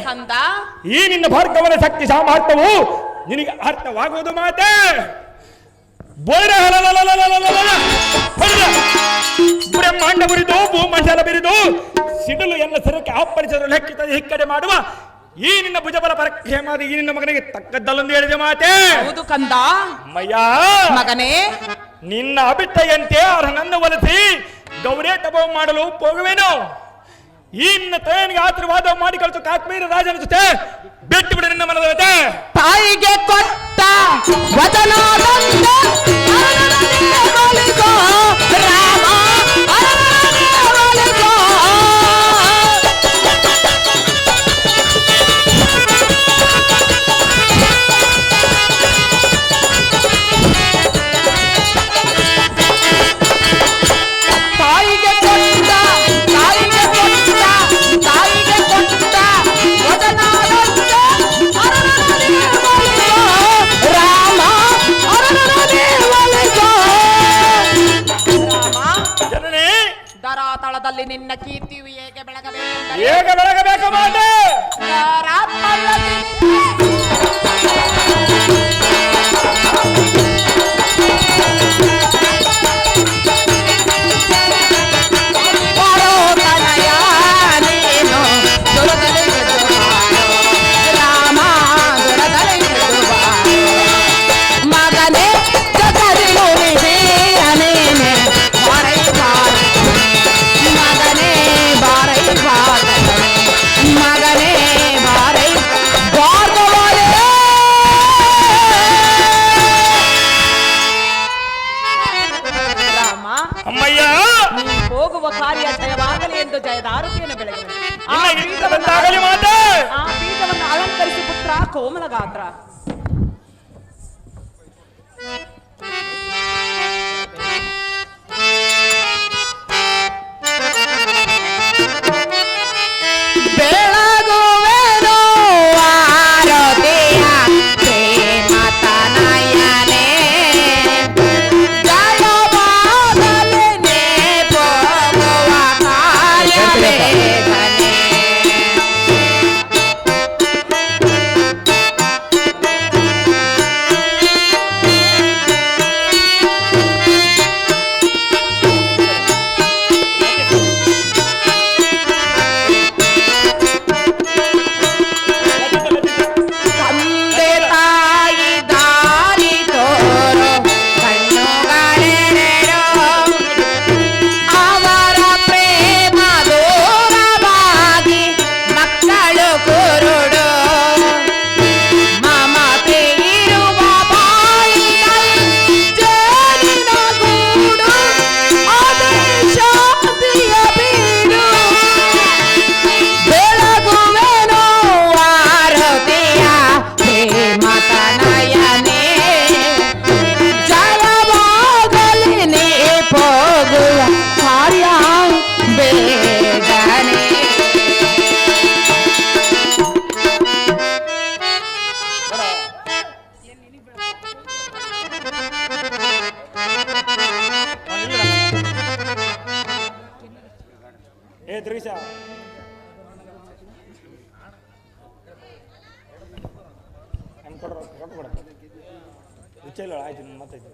ಕಂದ, ಈ ನಿನ್ನ ಭಾರ್ಗವನ ಶಕ್ತಿ ಸಾಮರ್ಥ್ಯವು ನಿನಗೆ ಅರ್ಥವಾಗುವುದು ಮಾತೆ. ಬ್ರಹ್ಮಾಂಡ ಬಿರಿದು ಭೂಮಂಡಲ ಬಿರಿದು ಸಿಡಿಲು ಎಲ್ಲ ಸರಕ್ಕೆ ಆಪ್ಪಳಿಸಲು ಲೆಕ್ಕಿತ ಹಿಕ್ಕಡೆ ಮಾಡುವ ಈ ನಿನ್ನ ಭುಜಬಲ ಪರಕ್ಷೇಮಾದ ಈ ನಿನ್ನ ಮಗನಿಗೆ ತಕ್ಕದ್ದಲ್ಲೊಂದು ಹೇಳಿದೆ ಮಾತೆ. ಹೌದು ಕಂದ. ಮಯ್ಯ, ಮಗನೇ, ನಿನ್ನ ಅಭಿಟ್ಟೆಯಂತೆ ಅರ್ಹನನ್ನು ಒಲಿಸಿ ಗೌರೇ ತಪವ ಮಾಡಲು ಹೋಗುವೇನು. ಈ ನಿನ್ನ ತಯನಿಗೆ ಆಶೀರ್ವಾದ ಮಾಡಿ ಕಳಿಸು ಕಾಶ್ಮೀರ ರಾಜನ ಜೊತೆ ಬಿಟ್ಟು ಬಿಡು ನಿನ್ನ ಮನದ ತಾಯಿಗೆ ಕೊಟ್ಟ ವಚನದಂತೆ ರಾಮ ರಾಮ ಕೋಮಲ ಗಾತ್ರ. ಬೆಳಗುವೆನು ಆರತಿಯ ಪ್ರೇಮ ತನಯನೇ, ಜಯವಾಗಲೇ ಹೋಗುವ ಕಾರ್ಯವೇಗನೆ. ತಂದೆ ತಾಯಿ ದಾರಿ ತೋರು ಕಣ್ಣುಗಳೆರಡು, ಅವರ ಪ್ರೇಮ ದೂರವಾಗಿ ಮಕ್ಕಳು ಕುರುಡು. ಮಮತೆ ಇರುವ ಬಾಳಿನಲ್ಲಿ ಜೇನಿನ ಗೂಡು, ಅದೇ ಶಾಂತಿಯ ಬೀಡು. ಬೆಳಗುವೆನು ಆರತಿಯ ಪ್ರೇಮ ತನಯನೇ, ಜಯವಾಗಲಿ ನೀ ಹೋಗುವ ಕಾರ್ಯ ಬೇಗನೆ. ಏ ದ್ರಿಶ ಕೊಡ ವಿಚಾರ ಆಯ್ತು ಮಾತಾಯ್ತು.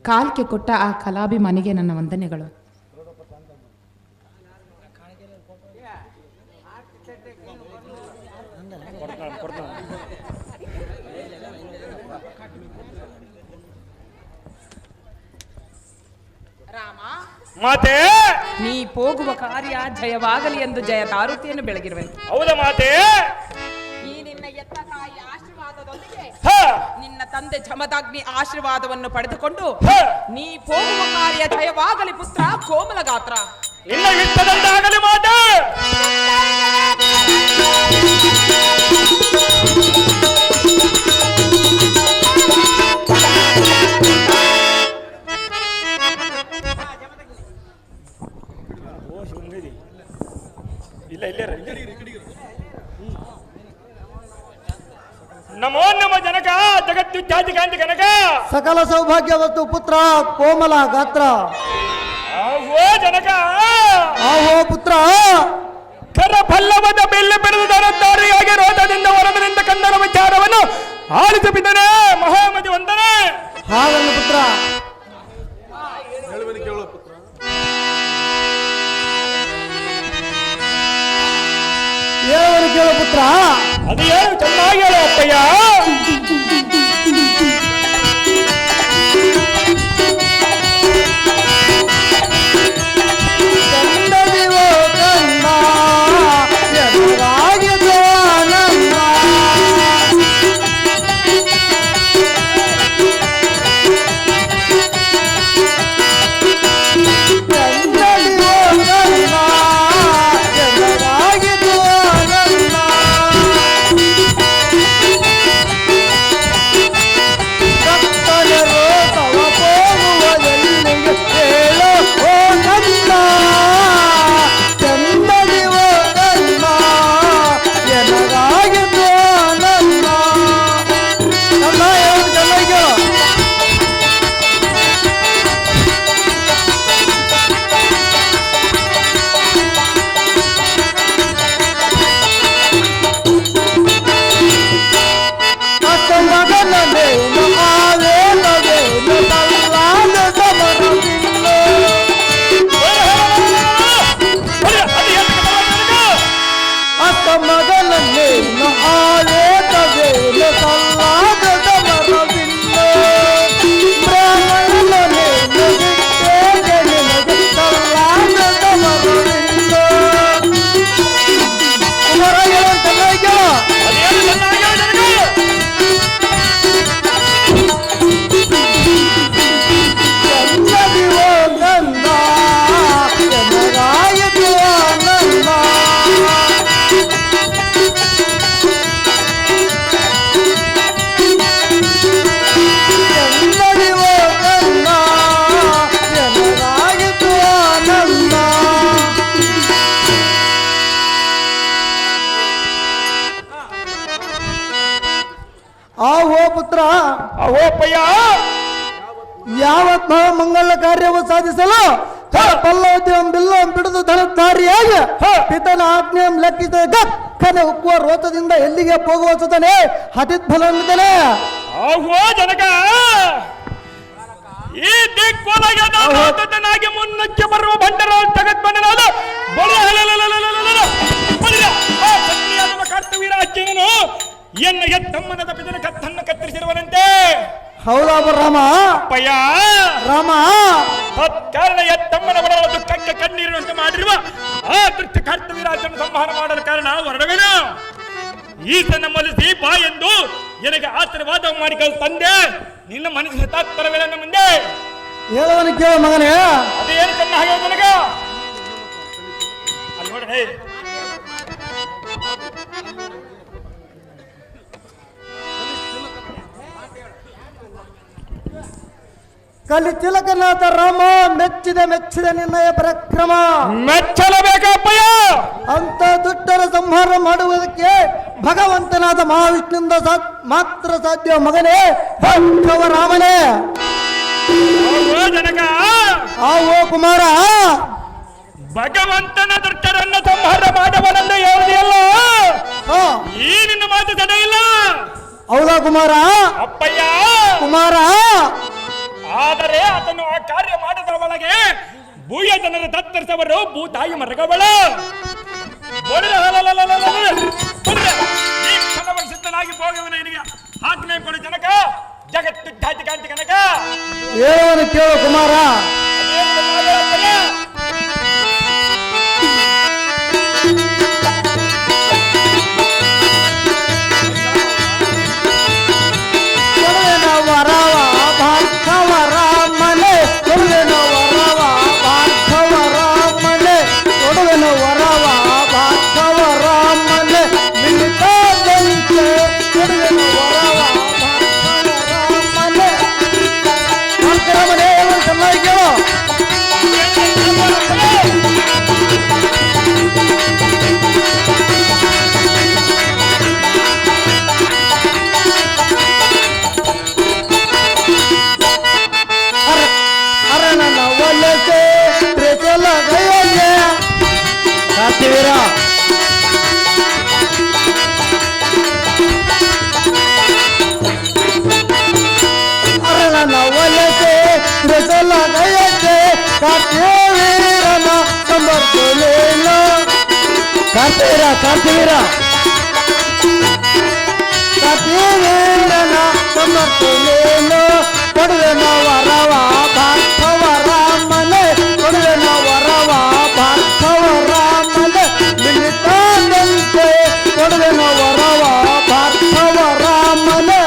ಕಾಲ್ಕೆ ಕೊಟ್ಟ ಆ ಕಲಾಭಿಮಾನಿಗೆ ನನ್ನ ವಂದನೆಗಳು. ರಾಮ, ಮಾತೆ ನೀ ಹೋಗುವ ಕಾರ್ಯ ಜಯವಾಗಲಿ ಎಂದು ಜಯ ತಾರುತಿಯನ್ನು ಬೆಳಗಿರುವೆ. ಹೌದಾ ಮಾತೆ? ಈ ನಿನ್ನ ಎತ್ತ ತಾಯಿ ಆಶೀರ್ವಾದದೊಂದಿಗೆ ಹ ನಿನ್ನ ತಂದೆ ಜಮದಾಗ್ನಿ ಆಶೀರ್ವಾದವನ್ನು ಪಡೆದುಕೊಂಡು ಹ ನೀ ಹೋಗುವ ಕಾರ್ಯ ಜಯವಾಗಲಿ ಪುತ್ರ ಕೋಮಲ ಗಾತ್ರ. ನಿನ್ನ ಇಷ್ಟದಂತಾಗಲಿ ಮಾತೆ. ಇಲ್ಲ ಇಲ್ಲ ನಮೋ ನಮ ಜನಕ ಜಗತ್ತು ಜಾತಿ ಕಾಂತಿ ಕನಕ ಸಕಲ ಸೌಭಾಗ್ಯವತ್ತು ಪುತ್ರ ಕೋಮಲ ಗಾತ್ರ. ಓ ಜನಕ ಆಹೋ ಪುತ್ರ, ಕರ ಪಲ್ಲವದ ಬೆಲ್ಲ ಬೆಳೆದಾರಿಯಾಗಿ ರೋಧದಿಂದ ಹೊರಮದಿಂದ ಕನ್ನಡ ವಿಚಾರವನ್ನು ಆಲಿಸಬಿದ್ದನೆ ಮಹಾಮತಿ ವಂದನೆ. ಹಾಗಲ್ಲ ಪುತ್ರ, ಏನು ಕೇಳು ಪುತ್ರ. ಅದೇನು ಚೆನ್ನಾಗಿ ಹೇಳು ಅಪ್ಪಯ್ಯ. ಕಂಡದಿವೋ ಕಣ್ಣ ಎದುರಾಗಿದೋ ಆನಂದ. ಕಂಡದಿವೋ ಕಣ್ಣ ಎದುರಾಗಿದೋ ಆನಂದ. ಅಹೋಪಯ್ಯ ಯಾವತ್ ನಾವು ಮಂಗಳ ಕಾರ್ಯವು ಸಾಧಿಸಲು ಪಲ್ಲವದ್ಯಂ ಬಿಲ್ಲಂ ಬಿಡುದು ಧನಧಾರಿಯಾಗಿ ಪಿತನ ಆಜ್ಞೆಯಂ ಲೆಕ್ಕಿದ ಗಕ್ಕನೆ ಉಕ್ಕುವ ರೋತದಿಂದ ಎಲ್ಲಿಗೆ ಹೋಗುವಸುತ್ತಾನೆ ಹಠಿತ್ ಫಲವಿದ್ದಾನೆ. ಆಹೋ ಜನಕ, ಈ ದಿಕ್ಕೋಲಾಗಿ ಮುನ್ನಕ್ಕೆ ಬರುವ ಬಂಡರಾಜ ಜಗತ್ ಬಂಡನಾದ ಕರ್ತವೀರಾಜ್ಯನು ಎನ್ನ ಎತ್ತಮ್ಮನದ ಪಿತನ ಕತ್ತನ್ನು ಕತ್ತರಿಸಿರುವನಂತೆ. ಹೌದಾ ರಾಮ? ಅಪ್ಪಯ್ಯ ರಾಮ, ತತ್ಕಾರಣ ಎತ್ತಮ್ಮನ ಬಡವ ದುಃಖಕ್ಕೆ ಕಣ್ಣೀರುವಂತೆ ಮಾಡಿರುವ ಆ ದೃಷ್ಟಿ ಕರ್ತವೀರಾಜನ ಸಂಹಾರ ಮಾಡಲು ಕಾರಣ ಹೊರಡವೇನು? ಈತನ ಮಲಿಸಿ ಬಾ ಎಂದು ನನಗೆ ಆಶೀರ್ವಾದ ಮಾಡಿ ತಂದೆ. ನಿನ್ನ ಮನಸ್ಸಿನ ತಾತ್ಪರ್ಯವೇನ ಮುಂದೆ ಹೇಳುವನು ಕೇಳ ಮಗನೇ. ಅದೇನು ಕಣ್ಣ ಹಾಗೆ ನನಗ ಅಲ್ಲಿ ನೋಡ್ರಿ. ಕಲಿ ತಿಲಕನಾಥ ರಾಮ ಮೆಚ್ಚಿದ ನಿನ್ನಯ ಪರಾಕ್ರಮ ಮೆಚ್ಚಲಬೇಕಪ್ಪಯ್ಯ. ಅಂತ ದುಷ್ಟರ ಸಂಹಾರ ಮಾಡುವುದಕ್ಕೆ ಭಗವಂತನಾದ ಮಹಾವಿಷ್ಣುವಿಂದ ಮಾತ್ರ ಸಾಧ್ಯ ಮಗನೇ. ಭಕ್ತವ ರಾಮನೇ. ಜನಕ, ಆವೋ ಕುಮಾರ, ಭಗವಂತನ ದುಷ್ಟರನ್ನ ಸಂಹಾರ ಮಾಡವನೆಂದು ಹೇಳುವುದಿಲ್ಲ. ಈ ನಿನ್ನ ಮಾತು ತಡ ಇಲ್ಲ. ಹೌದಾ ಕುಮಾರ? ಅಪ್ಪಯ್ಯ ಕುಮಾರ, ಆದರೆ ಅದನ್ನು ಆ ಕಾರ್ಯ ಮಾಡಿದ ಒಳಗೆ ಭೂಯ ಜನರ ತತ್ತರಿಸವರು ಭೂತಾಯಿ ಮರಗವಳ ಈ ಕ್ಷಣವನ್ನು ಸಿದ್ಧನಾಗಿ ಹೋಗುವನು. ನಿನಗೆ ಆಜ್ಞೆ ಕೊಡು ಜನಕ. ಜಗತ್ತು ಜಾತಿ ಕಾಂತಿ ಕನಕ. ಹೇಳುವನು ಕೇಳು ಕುಮಾರ. ಕಾರ್ತಿವೀರ ಸಮರ್ಥನೇನು ಕೊಡುವೆನ ವರವ ಭಾರ್ಗವ ರಾಮನೆ. ಕೊಡುವೆನ ವರವ ಭಾರ್ಗವ ರಾಮನೆ. ಮಿಲಿತಾದಂತೆ ಕೊಡುವೆನ ವರವ ಭಾರ್ಗವ ರಾಮನೆ.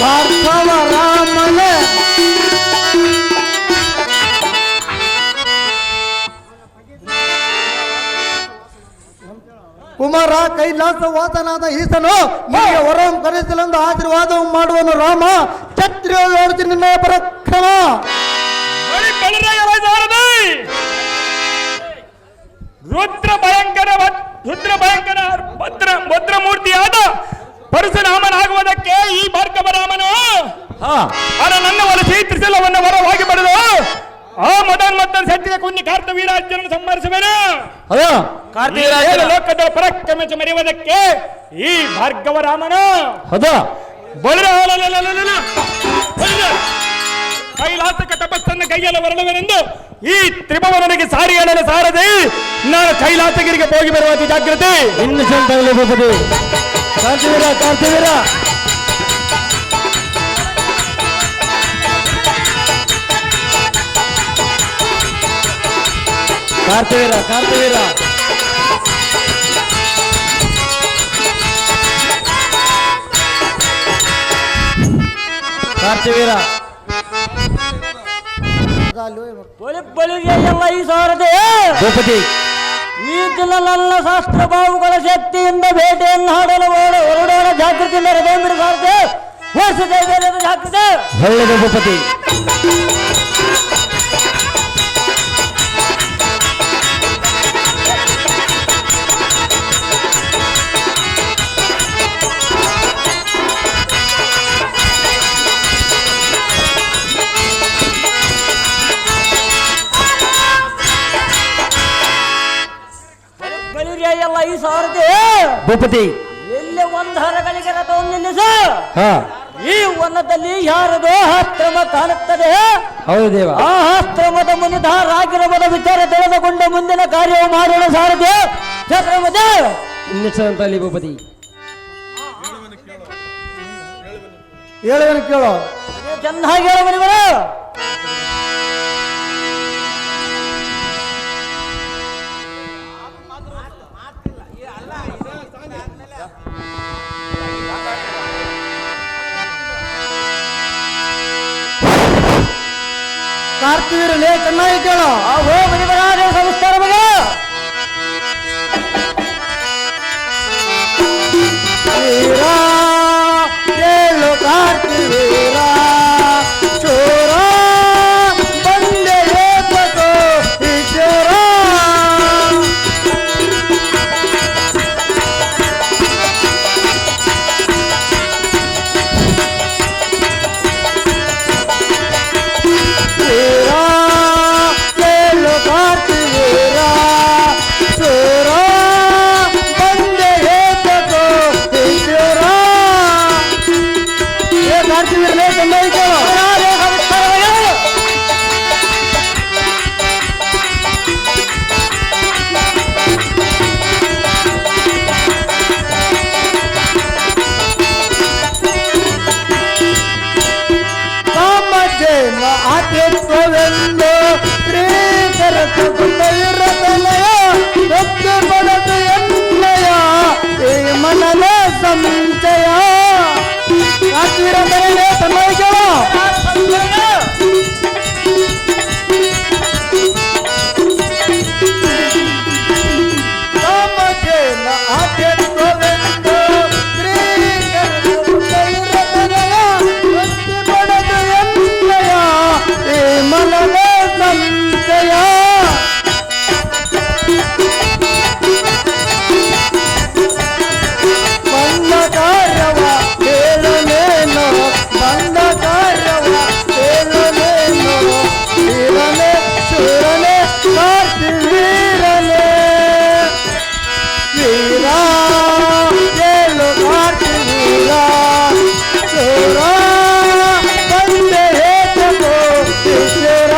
ಭಾರ್ಗವ ರಾಮನೆ. ಕುಮಾರ, ಕೈಲಾಸ ವಾಸನಾದ ಈತನು ನಿಮಗೆ ವರವನ್ನು ಕರೆಸಲೆಂದು ಆಶೀರ್ವಾದವನ್ನು ಮಾಡುವನು ರಾಮ. ಛತ್ರಿಯ ನಿನ್ನ ಪರಾಕ್ರಮ. ರುದ್ರ ಭಯಂಕರ ಭದ್ರಮೂರ್ತಿಯಾದ ಪರಶುರಾಮನಾಗುವುದಕ್ಕೆ ಈ ಭಾರ್ಗವ ರಾಮನು ನನ್ನ ಒಲಿಸಿ ತ್ರಿಶೂಲವನ್ನು ವರವಾಗಿ ಪಡೆದು ಆ ಮದನ್ಮತ್ತ ಸತ್ಯದ ಕುಂದಿ ಕಾರ್ತವೀರಾಜ್ಯನನ್ನು ಸಂಹರಿಸುವೆನು. ಲೋಕದ ಪರಾಕ್ರಮ ಮೆರೆಯುವುದಕ್ಕೆ ಈ ಭಾರ್ಗವ ರಾಮನು ಕೈಲಾಸಕ ತಪಸ್ಸನ್ನು ಕೈಯಲ್ಲಿ ಹೊರಡುವೆನೆಂದು ಈ ತ್ರಿಭುವನಿಗೆ ಸಾರಿ ಹೇಳಲು ಸಾರದೆ ನಾನು ಕೈಲಾಸಗಿರಿಗೆ ಹೋಗಿ ಬರುವ ಜಾಗೃತಿ. ಇನ್ನು ಕಾರ್ತಿವೀರ ಕಾರ್ತಿವೀರ ಕಾರ್ತಿವೀರ ಕಾರ್ತಿವೀರ ಕಾರ್ತಿವೀರ ಬಳಿಗೆ ಎಲ್ಲ ಈ ಸಾರದೆ ಭೂಪತಿ. ಈ ದಿನ ನನ್ನ ಶಾಸ್ತ್ರ ಬಾವುಗಳ ಶಕ್ತಿಯಿಂದ ಬೇಟೆಯನ್ನು ಹಾಡಲು ಹೊರಡೋಣ. ಜಾಗೃತಿಯಿಂದ ಹೃದಯ ಬಿಡು ಸಾರದೆ. ವರ್ಷದ ಜಾಗೃತಿ. ಒಳ್ಳೆಯದು ಭೂಪತಿ. ಎಲ್ಲ ಈ ಸಾರಥಿ ಭೂಪತಿ ಎಲ್ಲಿ ಒಂದು ಹರಗಳಿಗೆ ರಥವನ್ನು ನಿಲ್ಲಿಸು. ಹಾ ಈ ವನದಲ್ಲಿ ಯಾರದೋ ಆಶ್ರಮ ಕಾಣುತ್ತದೆ. ಹೌದು ದೇವ. ಆ ಆಶ್ರಮದ ಮುನಿದಾರಾಗಿರಬದ ವಿಚಾರ ತಿಳಿದುಕೊಂಡ ಮುಂದಿನ ಕಾರ್ಯವು ಮಾಡೋಣ ಸಾರಥಿ. ಚಕ್ರವರ್ತಿ ಇನ್ನಿಷ್ಟಂತಲ್ಲಿ ಭೂಪತಿ ಹೇಳುವನು ಕೇಳೋ. ಚೆನ್ನಾಗಿ ಹೇಳ ಮನಿವರು. ಕಾರ್ತಿವೀರನೇ ಚೆನ್ನಾಗಿ ಕೇಳೋ. ಓ ಮನಿವರಾದ ಸಂಸ್ಕಾರ ಮಗ. ವೀರ ಕೇಳು ಕಾರ್ತಿವೀರ ಚೋರ ಬಂದೆ ಏತಕೋ ಈಶ್ವರ. ವೀರ ಕೇಳು ಕಾರ್ತಿವೀರ ಚೋರ ಬಂದೆ ಏತಕೋ ಈಶ್ವರ. ಏ ಕಾರ್ತಿವೀರನೇ ಚೆನ್ನಾಗಿ ಕೇಳೋ. ಕಾಮಜೇನ ಆತಿತ್ವವೆಂದು ಶ್ರೀಕರತನಯ ಭಕ್ತಿ ಪಡದು ಎನ್ನಯ ಈ ಮನದ ಸಂಚಯ. ಕಾಶ್ಮೀರ ಬರಲೇ ಚೆನ್ನಾಗಿ ಕೇಳೋ. ಕಾಮಜೇನ ಆತಿತ್ವವೆಂದು ಶ್ರೀಕರತನಯ ಭಕ್ತಿ ಪಡದು ಎನ್ನಯ ಈ ಮನದ ಸಂಚಯ. ಬಂದ ಕಾರ್ಯವ ಹೇಳಲೇನು ಬಂದ ಕಾರ್ಯವ ಹೇಳಲೇನು ವೀರನೇ ಶೂರನೇ ಕಾರ್ತಿವೀರನೇ. ವೀರ ಹೇಳು ಕಾರ್ತಿವೀರ ಶೂರ ಬಂದೆ ಏತಕೋ ಈಶ್ವರ.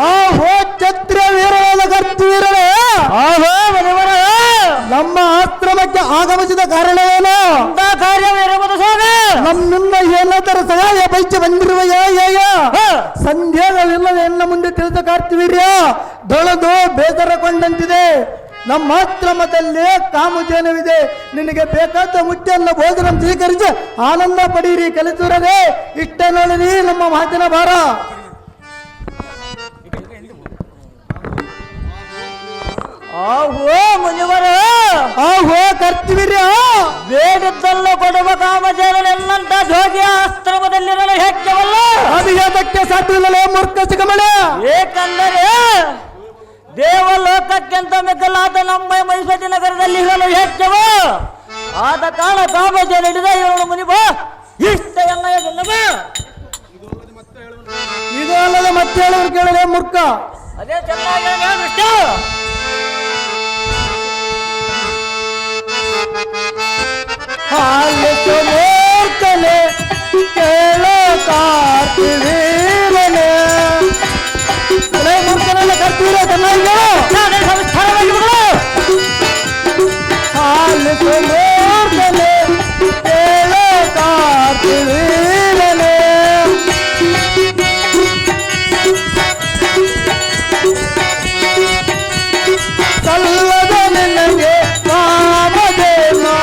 ಆಹೋ ಛತ್ರ ವೀರವಾದ ಕರ್ತೀರನೇ. ಆಹೋ ಮನಿವರ. ನಮ್ಮ ಆಶ್ರಮಕ್ಕೆ ಆಗಮಿಸಿದ ಕಾರಣವೇನು? ಕಾರ್ಯವಿರುವುದು ಸ್ವಾಮಿ. ನಮ್ಮಿಂದ ಏನಾದರೂ ಸಹಾಯ ಬೈಚ ಬಂದಿರುವ ಸಂದೇಹವಿಲ್ಲದೆ ಎನ್ನ ಮುಂದೆ ತಿಳಿದ ಕಾರ್ತಿವೀರ್ಯ ದೊಳೆದು ಬೇಸರಗೊಂಡಂತಿದೆ. ನಮ್ಮ ಆಶ್ರಮದಲ್ಲಿ ಕಾಮಜೇನವಿದೆ. ನಿನಗೆ ಬೇಕಾದ ಮುಟ್ಟೆಯನ್ನು ಭೋಜನ ಸ್ವೀಕರಿಸಿ ಆನಂದ ಪಡೀರಿ ಕಲಿಸುರದೆ. ಇಷ್ಟ ನೋಡಿರಿ ನಮ್ಮ ಮಾತಿನ ಭಾರ. ಆಹೋ ಮುನಿವರ. ಆಹೋ ಕರ್ತಿವೀರ್ಯ ಬೇಡಿದ್ದಲ್ಲ ಕೊಡುವ ಕಾಮಜೇನನೆಲ್ಲಂತ ಜೋಗಿಯ ಆಶ್ರಮದಲ್ಲಿರಲು ಹೆಚ್ಚವಲ್ಲ. ಅದು ಯಾವುದಕ್ಕೆ ಸಾಧ್ಯವಿಲ್ಲಲೇ ಮೂರ್ಖ ಸಿಗಮಳೆ. ಏಕೆಂದರೆ ದೇವಲೋಕಕ್ಕಿಂತ ಮಿಕ್ಕಲಾದ ನಮ್ಮ ಮೈಸೂರು ನಗರದಲ್ಲಿ ಇರಲು ಹೆಚ್ಚವ. ಆದ ಕಾರಣ ಕಾಮಜೇನ ಹಿಡಿದ ಇವಳು ಮುನಿಬ ಇಷ್ಟ ಎಲ್ಲ ಇದು ಅಲ್ಲದೆ ಮತ್ತೆ ಹೇಳೋರು ಕೇಳಲೇ ಮೂರ್ಖ. ಅದೇ ಚೆನ್ನಾಗಿ ಹೇಳಿಷ್ಟು. ಆಲಿಸು ಮೂರ್ಖನೆ ಕೇಳೋ ಕಾರ್ತಿವೀರನೇ. ಮೂರ್ಖನೆಲ್ಲ ಕರ್ತೀರ ಚೆನ್ನಾಗಿ. ಆಲಿಸು ಮೂರ್ಖನೆ ಕೇಳೋ ಕಾರ್ತಿವೀರನೇ. ಸಲ್ಲದ ನಿನಗೆ ಕಾಮಧೇನು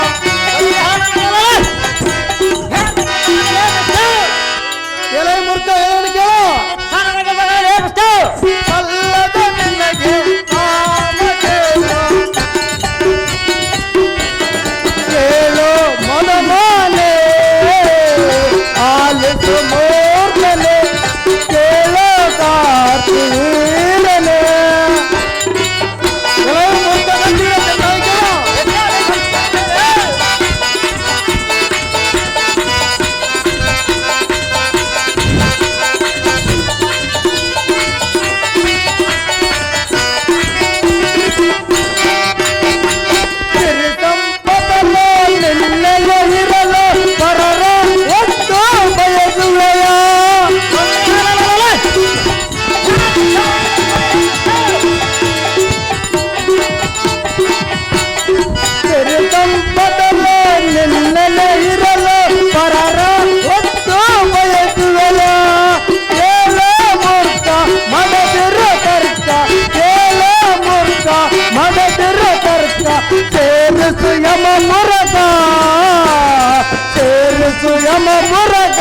ಯಮ ಮುರಗ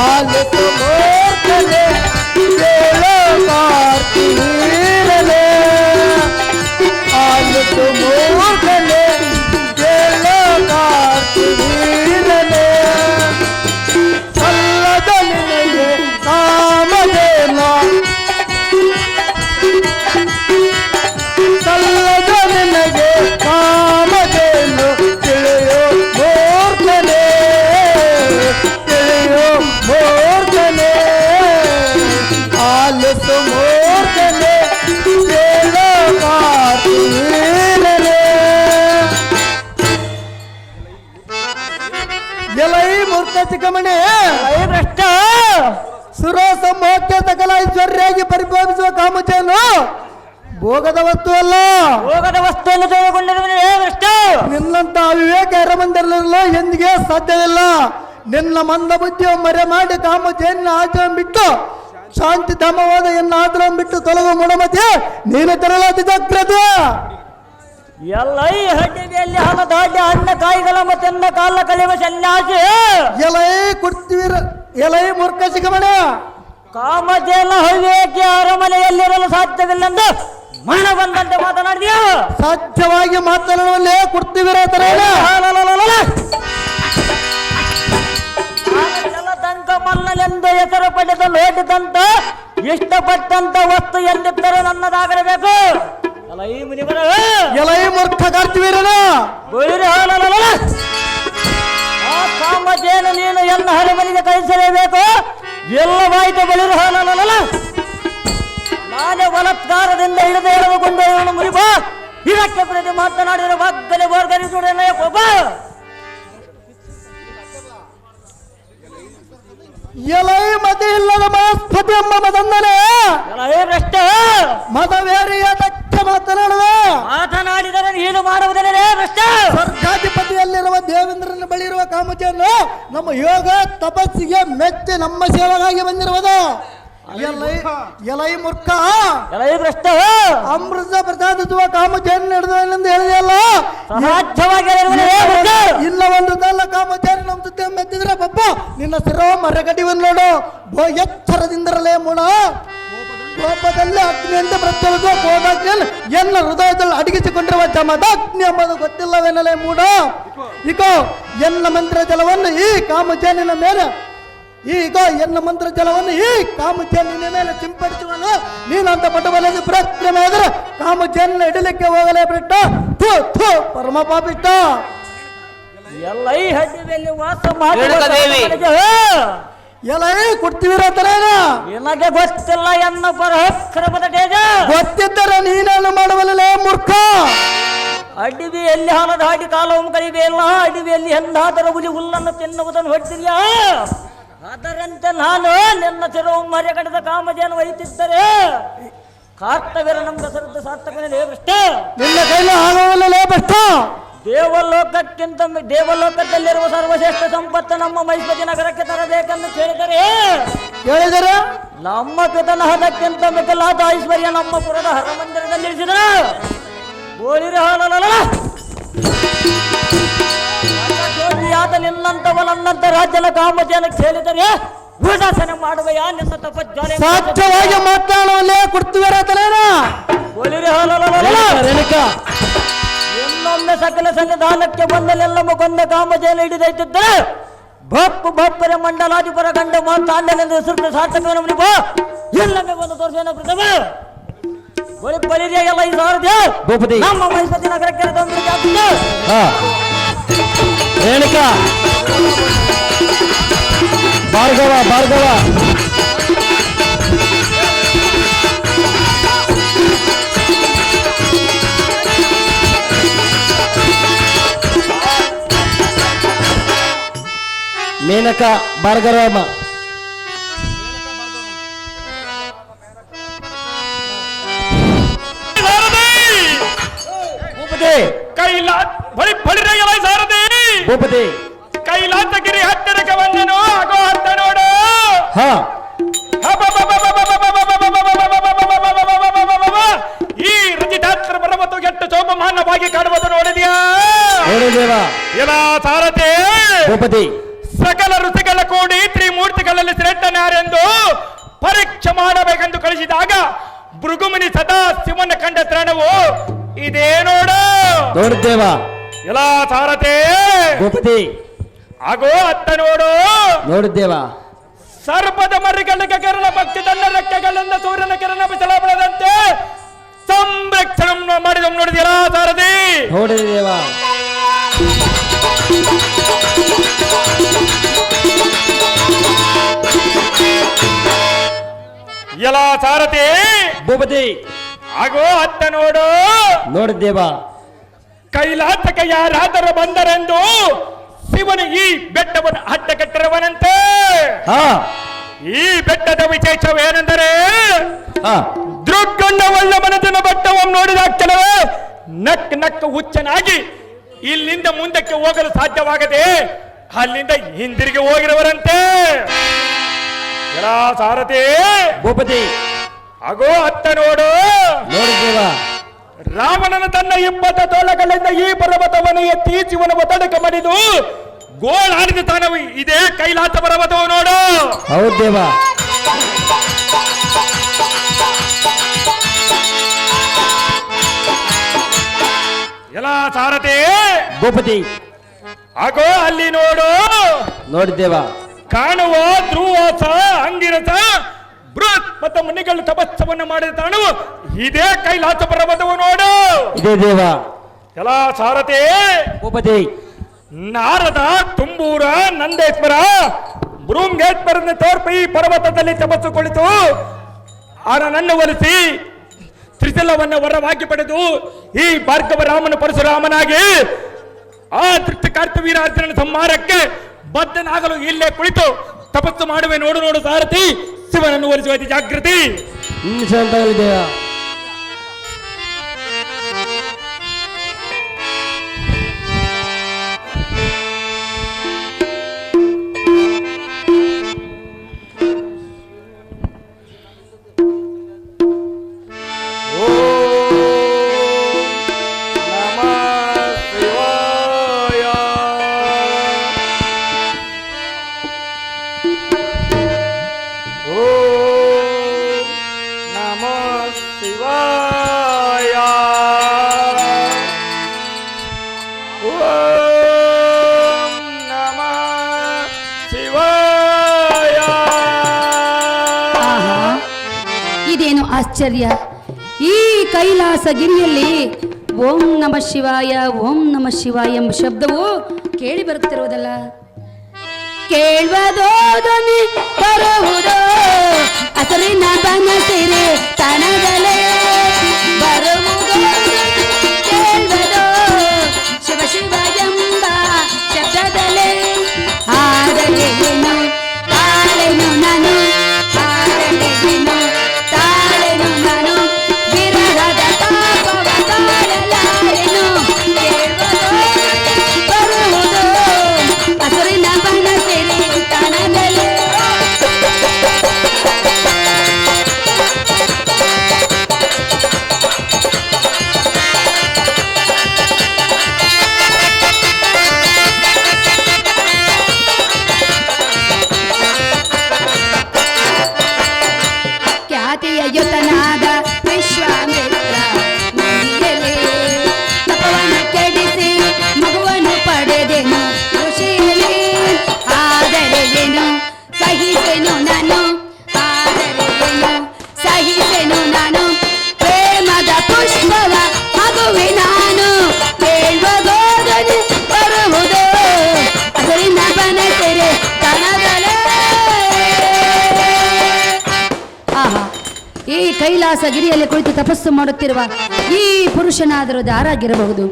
ಆಲಿಸು ಮೂರ್ಖನೆ ಕೇಳೋ ಕಾರ್ತಿವೀರನೇ ಆಲಿಸು ಮೂರ್ಖನೆ ಕೇಳೋ ಕಾರ್ತಿವೀರನೇ ಸಲ್ಲದ ನಿನಗೆ ಕಾಮಧೇನ ಸಲ್ಲದ ನಿನಗೆ ಕಾಮಧೇನು ತಿಳಿಯೋ ಮೂರ್ಖನೇ ತಿಳಿಯೋ ಮೂರ್ಖನೇ ಆಲಿಸು ಮೂರ್ಖನೇ ಕೇಳೋ ಕಾರ್ತಿವೀರನೇ ಎಲೈ ಮೂರ್ಖ ಚಿಕ್ಕಮಣಿ ಭ್ರಷ್ಟ ಸುರೋಸ ಮೋಕ್ಷ ಸಕಲ ಐಶ್ವರ್ಯಾಗಿ ಪರಿಭಾವಿಸುವ ಕಾಮಧೇನು ಭೋಗದ ವಸ್ತು ಅಲ್ಲ, ಭೋಗದ ವಸ್ತುವನ್ನು ತೆಗೆದುಕೊಂಡಿರುವನೇ ಭ್ರಷ್ಟ. ನಿನ್ನಂತ ಅವಿವೇಕ ಎರಮಂದಿರಲಿಲ್ಲ ಎಂದಿಗೆ ಸಾಧ್ಯವಿಲ್ಲ. ನಿನ್ನ ಮಂದ ಬುದ್ಧಿಯ ಮರೆ ಮಾಡಿ ಕಾಮಧೇನ ಆಚರಣ ಬಿಟ್ಟು ಶಾಂತಿ ಧಾಮವಾದ ಎನ್ನ ಆಚರಣ ಬಿಟ್ಟು ತೊಲಗು ಮುಡಮತಿ ನೀನು ತೆರಳಾತಿ ಜಾಗ್ರತೆ. ಎಲ್ಲೈ ಹಡ್ಡಿಯಲ್ಲಿ ಹಣ ದಾಡ್ಯ ಹಣ್ಣ ಕಾಯಿಗಳ ಮತ್ತೆನ್ನ ಕಾಲ ಕಳೆಯುವ ಸನ್ಯಾಸಿ ಎಲೈ ಕುಡ್ತೀವಿರ ಎಲೈ ಮೂರ್ಖ ಸಿಗಮಣ ಕಾಮಧೇನ ಹವ್ಯಕ್ಕೆ ಅರಮನೆಯಲ್ಲಿರಲು ಸಾಧ್ಯವಿಲ್ಲೆಂದು ಮಣ ಬಂದಂತೆ ಮಾತನಾಡಿದ್ಯಾ. ಸಾಧ್ಯವಾಗಿ ಮಾತನಾಡುವಲ್ಲೇ ಕುಡ್ತೀವಿರ ಜಲತಂಕ ಮಲ್ಲಲೆಂದು ಹೆಸರು ಪಡೆದು ನೋಡಿದಂತ ಇಷ್ಟಪಟ್ಟಂತ ವಸ್ತು ಎಂದಿದ್ದರೂ ನನ್ನದಾಗಿರಬೇಕು. ಎಲೈ ಮುನಿವರ ಎಲೈ ಮೂರ್ಖ ಕಾರ್ತಿವೀರನ ಆ ಕಾಮಧೇನ ನೀನು ಎಲ್ಲ ಹರಮನಿಗೆ ಕಳಿಸಲೇಬೇಕು. ಎಲ್ಲವಾಯಿತು ಬಳಿರು ಹಾಲಲ್ಲ ನಾನೇ ಬಲತ್ಕಾರದಿಂದ ಹಿಡಿದು ಎಳೆದುಕೊಂಡು ಮುರಿಬ ಇದಕ್ಕೆ ಪ್ರತಿ ಮಾತನಾಡಿದರೆ ಮಗ್ಗಲೆ ವರ್ಗರಿಸುವುದೇನ ಒಬ್ಬ ಎಲೈ ಮತ ಇಲ್ಲದ ಮನಸ್ಪತಿ ಎಂಬ ಮದಂದನೆ ಭ್ರಷ್ಟ ಮತವೇರಿಯದಕ್ಕೆ ಮಾತನಾಡುವೆ. ಮಾತನಾಡಿದರೆ ನೀನು ಮಾಡುವುದೇ ಭ್ರಷ್ಟ. ಸ್ವರ್ಗಾಧಿಪತಿಯಲ್ಲಿರುವ ದೇವೇಂದ್ರನ ಬಳಿ ಇರುವ ಕಾಮಧೇನು ನಮ್ಮ ಯೋಗ ತಪಸ್ಸಿಗೆ ಮೆಚ್ಚಿ ನಮ್ಮ ಸೇವೆಗಾಗಿ ಬಂದಿರುವುದು. ಎಲೈ ಮೂರ್ಖ ಎಲೈ ಭ್ರಷ್ಟ ಅಮೃತ ಪ್ರಸಾದಿಸುವ ಕಾಮಧೇನು ನಡೆದವೆಂದು ಹೇಳಿದೆಯಲ್ಲ, ಸಾಧ್ಯವಾಗಿ ಇಲ್ಲ ಒಂದು ಕಾಮಧೇನು ನಮ್ಮ ಜೊತೆ ಮೆಚ್ಚಿದ್ರೆ ಬಪ್ಪ ನಿನ್ನ ಸಿರೋ ಮರಗಡಿವನ್ನು ನೋಡು. ಎಚ್ಚರದಿಂದರಲೇ ಮೂಡ ಕೋಪದಲ್ಲಿ ಅಗ್ನಿಯಂತೆ ಪ್ರತ್ಯೇಕಿಸುವ ಕೋಪಾಗ್ನಿಯನ್ನು ಎನ್ನ ಹೃದಯದಲ್ಲಿ ಅಡಗಿಸಿಕೊಂಡಿರುವ ಜಮದಾಗ್ನಿ ಎಂಬುದು ಗೊತ್ತಿಲ್ಲವೆನ್ನಲೇ ಮೂಡ. ಈಗ ಎನ್ನ ಮಂತ್ರ ಜಲವನ್ನು ಈ ಕಾಮಧೇನಿನ ಮೇಲೆ ಕಾಮಧೇನಿನ ಮೇಲೆ ಸಿಂಪಡಿಸುವನು. ನೀನಂತ ಪಟಬಲದ ಪ್ರಯತ್ನ ಮಾಡಿದ್ರೆ ಕಾಮಧೇನ ಇಡಲಿಕ್ಕೆ ಹೋಗಲೇ ಬಿಟ್ಟ ಪರಮ ಪಾಪಿಷ್ಟ. ಎಲ್ಲೈ ಹಡ್ಡಿಯಲ್ಲಿ ವಾಸ ಎಲೈ ಕೊಡ್ತೀವಿರ ನಿನಗೆ ಗೊತ್ತಿಲ್ಲ ಎನ್ನ ಪರಾಕ್ರಮದ ತೇಜ. ಗೊತ್ತಿದ್ದರೆ ನೀನೇನು ಮಾಡಬಲ್ಲೇ ಮೂರ್ಖ. ಅಡಿಬಿಯಲ್ಲಿ ಹಣದ ಹಾಡಿ ಕಾಲವನ್ನು ಕರಿಬೇಲ್ಲ. ಅಡಿಬಿಯಲ್ಲಿ ಎಂದಾದರೂ ಹುಲಿ ಹುಲ್ಲನ್ನು ತಿನ್ನುವುದನ್ನು ಹೊಡ್ತಿದ್ಯಾ. ಅದರಂತೆ ನಾನು ನಿನ್ನ ಚಿರವು ಮರೆ ಕಡಿದ ಕಾಮಧೇನು ಒಯ್ತಿದ್ದರೆ ಕಾರ್ತವೀರ ನಮ್ಮ ಹೆಸರದ್ದು ಸಾರ್ಥಕನೇ ಭ್ರಷ್ಟ. ನಿನ್ನ ಕೈಲಿ ಆಗುವಲ್ಲೇ ಭ್ರಷ್ಟ. ದೇವಲೋಕದಲ್ಲಿರುವ ಸರ್ವಶ್ರೇಷ್ಠ ಸಂಪತ್ತು ನಮ್ಮ ಮೈಸೂರು ನಗರಕ್ಕೆ ತರಬೇಕೆಂದು ಕೇಳಿದರೆ ನಮ್ಮ ಪಿತನ ಹದಕ್ಕಿಂತ ಮಿಕ್ಕಲಾದ ಐಶ್ವರ್ಯ ನಮ್ಮ ಪುರದ ಹರಮಂದಿರದಲ್ಲಿ ಇರಿಸಿದ ಗೋಳಿರೆ ಹಾಲಲ್ಲ ಆತ ನಿನ್ನಂತವ ನನ್ನಂತ ರಾಜ್ಯನ ಕಾಮಧೇನ ಕೇಳಿದರೆ ಉದಾಸನೆ ಮಾಡುವೆಯಾ ನಿನ್ನ ತಪಜ್ವಾಲೆ ಸಾಧ್ಯವಾಗಿ ಮಾತನಾಡುವಲ್ಲೇ ಕೊಡ್ತೀವರ ಗೋಳಿರೆ ಹಾಲಲ್ಲ ಇನ್ನೊಮ್ಮೆ ಸಕಲ ಸನ್ನಿಧಾನಕ್ಕೆ ಬಂದಲೆಲ್ಲ ಕೊಂದ ಕಾಮಧೇನ ಹಿಡಿದೈತಿದ್ದರೆ ಭಪ್ಪರೆ ಮಂಡಲಾಧಿಪರ ಗಂಡ ಮಾತಾಂಡಲೆಂದು ಹೆಸರು ಸಾರ್ಥಕವನ್ನು ಮುನಿಪ ಎಲ್ಲವೇ ಒಂದು ತೋರಿಸೇನ ಪ್ರಥಮ ಬಳಿರಿಯಾಗೆಲ್ಲ ಈ ಸಾರದೆ ನಮ್ಮ ಮೈಸೂರು ನಗರಕ್ಕೆ ರೇಣುಕಾ ಭಾರ್ಗವ ಮೇನಕ ಭಾರ್ಗವಮ್ಮ ಭೂಪತಿ ಕೈಲಾಸಗಿರಿ ಹತ್ತಿರಕ್ಕೆ ಬಂದನು ಆಗೋ ಹತ್ತ ನೋಡು. ಈ ರಚಿತಾತ್ರ ಪರ್ವತ ಎಷ್ಟು ಶೋಭಮಾನವಾಗಿ ಕಾಣುವುದು ನೋಡಿದ್ಯಾ ನೋಡಿದೇವ ಎಲ್ಲ ಸಾರಥಿ ಭೂಪತಿ ಸಕಲ ಋಷಿಗಳ ಕೂಡಿ ತ್ರಿಮೂರ್ತಿಗಳಲ್ಲಿ ಶ್ರೇಷ್ಠನಾರೆಂದು ಪರೀಕ್ಷೆ ಮಾಡಬೇಕೆಂದು ಕಳಿಸಿದಾಗ ಭೃಗುಮುನಿ ಸದಾ ಶಿವನ ಕಂಡ ತೃಣವು ಇದೇ ನೋಡು. ನೋಡಿದ್ದೇವ ಎಲ್ಲ ಸಾರಥಿ ಭೂಪತಿ ಆಗೋ ಅತ್ತ ನೋಡು. ನೋಡಿದ್ದೇವ ಸರ್ಪದ ಮರಿಗಳಿಗೆ ಕಿರಣ ಭಕ್ತಿ ತನ್ನ ರೆಕ್ಕೆಗಳಿಂದ ಸೂರ್ಯನ ಕಿರಣ ಬಿಸಿಲಬಳದಂತೆ ಸಂರಕ್ಷಣೆ ಮಾಡಿದ ನೋಡಿದ್ಯಲ್ಲ ಸಾರಥಿ. ನೋಡಿದ್ದೇವ ಎಲ್ಲ ಸಾರಥಿ ಭೂಪತಿ ಆಗೋ ಅತ್ತ ನೋಡು. ನೋಡಿದ್ದೇವ ಕೈಲಾಸಕ್ಕೆ ಯಾರಾದರೂ ಬಂದರೆಂದು ಶಿವನು ಈ ಬೆಟ್ಟವನ್ನು ಅಡ್ಡ ಕಟ್ಟಿರುವನಂತೆ. ಹಾ ಈ ಬೆಟ್ಟದ ವಿಶೇಷವೇನೆಂದರೆ ಹಾ ದೃಗ್ಗಣ್ಣ ಒಳ್ಳೆ ಮನಸ್ಸಿನ ಬೆಟ್ಟವನ್ನು ನೋಡಿದ ಕೆಲವೇ ನಕ್ಕ ಹುಚ್ಚನಾಗಿ ಇಲ್ಲಿಂದ ಮುಂದಕ್ಕೆ ಹೋಗಲು ಸಾಧ್ಯವಾಗದೆ ಅಲ್ಲಿಂದ ಹಿಂದಿರುಗಿ ಹೋಗಿರುವರಂತೆ. ಎಲ್ಲ ಸಾರಥಿ ಭೂಪತಿ ಆಗೋ ಅತ್ತ ನೋಡು. ನೋಡಿದ್ದೇವ ರಾವಣನ ತನ್ನ 20 ತೋಳಗಳಿಂದ ಈ ಪರ್ವತವನ್ನು ಎತ್ತಿ ಶಿವನ ಒತ್ತಡಕ್ಕೆ ಮಡಿದು ಗೋಳಾಡಿದ ತಾನವು ಇದೇ ಕೈಲಾಸ ಪರ್ವತವು ನೋಡು. ಹೌದೇವ ಎಲ್ಲ ಸಾರಥಿ ಭೂಪತಿ ಆಗೋ ಅಲ್ಲಿ ನೋಡು. ನೋಡಿದ್ದೇವ ಕಾಣುವ ಧ್ರುವಾಸ ಅಂಗಿರಸ ಬೃಹತ್ ಮತ್ತು ಮುನಿಗಳು ತಪಸ್ಸವನ್ನು ಮಾಡಿದ ತಾಣವು ಇದೇ ಕೈಲಾಸ ಪರ್ವತವು ನೋಡು. ಇದೇ ದೇವ ಎಲ್ಲ ಸಾರಥಿ ಭೂಪತಿ ನಾರದ ತುಂಬೂರ ನಂದೇಶ್ವರ ಬೃಂಗೇಶ್ವರನ ತೋರ್ಪು ಈ ಪರ್ವತದಲ್ಲಿ ತಪಸ್ಸು ಕುಳಿತು ಆನನ್ನು ಒಲಿಸಿ ತ್ರಿಶೂಲವನ್ನು ವರವಾಗಿ ಪಡೆದು ಈ ಭಾರ್ಗವ ರಾಮನ ಪರಶುರಾಮನಾಗಿ ಆ ಕಾರ್ಪವೀರಾರ್ಜುನನ ಸಂಹಾರಕ್ಕೆ ಬದ್ಧನಾಗಲು ಇಲ್ಲೇ ಕುಳಿತು ತಪಸ್ಸು ಮಾಡುವೆ ನೋಡು ನೋಡು ಸಾರಥಿ. ಶಿವನನ್ನು ಒಲಿಸುವ ಅತಿ ಜಾಗೃತಿ. ದೇವ ಇದೇನು ಆಶ್ಚರ್ಯ! ಈ ಕೈಲಾಸಗಿರಿಯಲ್ಲಿ ಓಂ ನಮ ಶಿವಾಯ ಓಂ ನಮ ಶಿವಾಯ ಎಂಬ ಶಬ್ದವು ಕೇಳಿ ಬರುತ್ತಿರುವುದಲ್ಲ. ಕೇಳುವುದೋ ಧ್ವನಿ ಬರುವುದೋ ಹಸರಿನ ಬನಸಿರೆ ತನದಲೇ ಬರುವುದೋ ಕೇಳುವುದೋ ಶಿವ ಶಿವ ಎಂಬ ಶಬ್ದದಲೇ. ಆಡಲೇನು ತಾಳೆನು ನಾನು ಆಡಲೇನು ತಾಳೆನು ನಾನು ವಿರಹದ ತಾಪವ ತಾಳಲಾರೆನು. ಕೇಳುವುದೋ ಬರುವುದೋ ಹಸುರಿನ ಬನಸಿರೆ ತನದಲೇ. ಖ್ಯಾತಿಯ ಯುತನಾದ ವಿಶ್ವಾಮಿತ್ರ ಮುನಿಯಲೇ ತಪವನ್ನು ಕೆಡಿಸಿ ಮಗುವನ್ನು ಪಡೆದೆನು ಋಷಿಯಲೇ. ಆದರೆ ಏನು ಸಹಿಸೆನು ನಾನು ಆದರೆ ಏನು ಸಹಿಸೆನು ನಾನು ಪ್ರೇಮದ ಪುಷ್ಪವ ಮಗುವೆ ನಾನು. ಕೇಳುವುದೋದನೆ ಬರುವುದೋ ಅದರಿಂದ ಬನಸೆರೆ ತನದಲೇ. ಆಹಾ, ಈ ಕೈಲಾಸಗಿರಿಯಲ್ಲಿ ಕುಳಿತು ತಪಸ್ಸು ಮಾಡುತ್ತಿರುವ ಈ ಪುರುಷನಾದರೂ ಯಾರಾಗಿರಬಹುದು?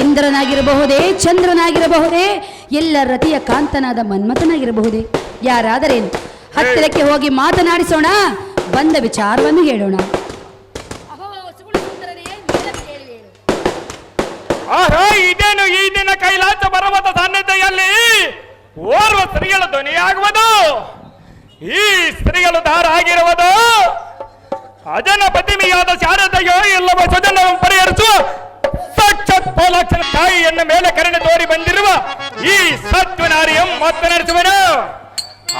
ಇಂದ್ರನಾಗಿರಬಹುದೇ, ಚಂದ್ರನಾಗಿರಬಹುದೇ, ಎಲ್ಲ ರತಿಯ ಕಾಂತನಾದ ಮನ್ಮಥನಾಗಿರಬಹುದೇ? ಯಾರಾದರೇನು? ಹತ್ತಿರಕ್ಕೆ ಹೋಗಿ ಮಾತನಾಡಿಸೋಣ, ಬಂದ ವಿಚಾರವನ್ನು ಹೇಳೋಣ. ಆಹಾ, ಇದೇನು ಈ ದಿನ ಕೈಲಾಸ ಪರ್ವತ ಸನ್ನದ್ಧೆಯಲ್ಲಿ ಓರ್ವ ಸ್ತ್ರೀಗಳ ಧ್ವನಿಯಾಗುವುದು. ಈ ಸ್ತ್ರೀಗಳು ದಾರ ಆಗಿರುವುದು ಅಜನ ಪತಿಮಿಯಾದ ಶಾರದೆಯೋ ಇಲ್ಲವ ಸ್ವಜನವನ್ನು ಪರಿಹರಿಸುವ ಸಾಕ್ಷಾತ್ ಲಕ್ಷಣ ತಾಯಿಯನ್ನ ಮೇಲೆ ಕರುಣೆ ತೋರಿ ಬಂದಿರುವ ಈ ಸತ್ವನಾರಿಯಂ ಮಾತನಾಡಿಸುವನು.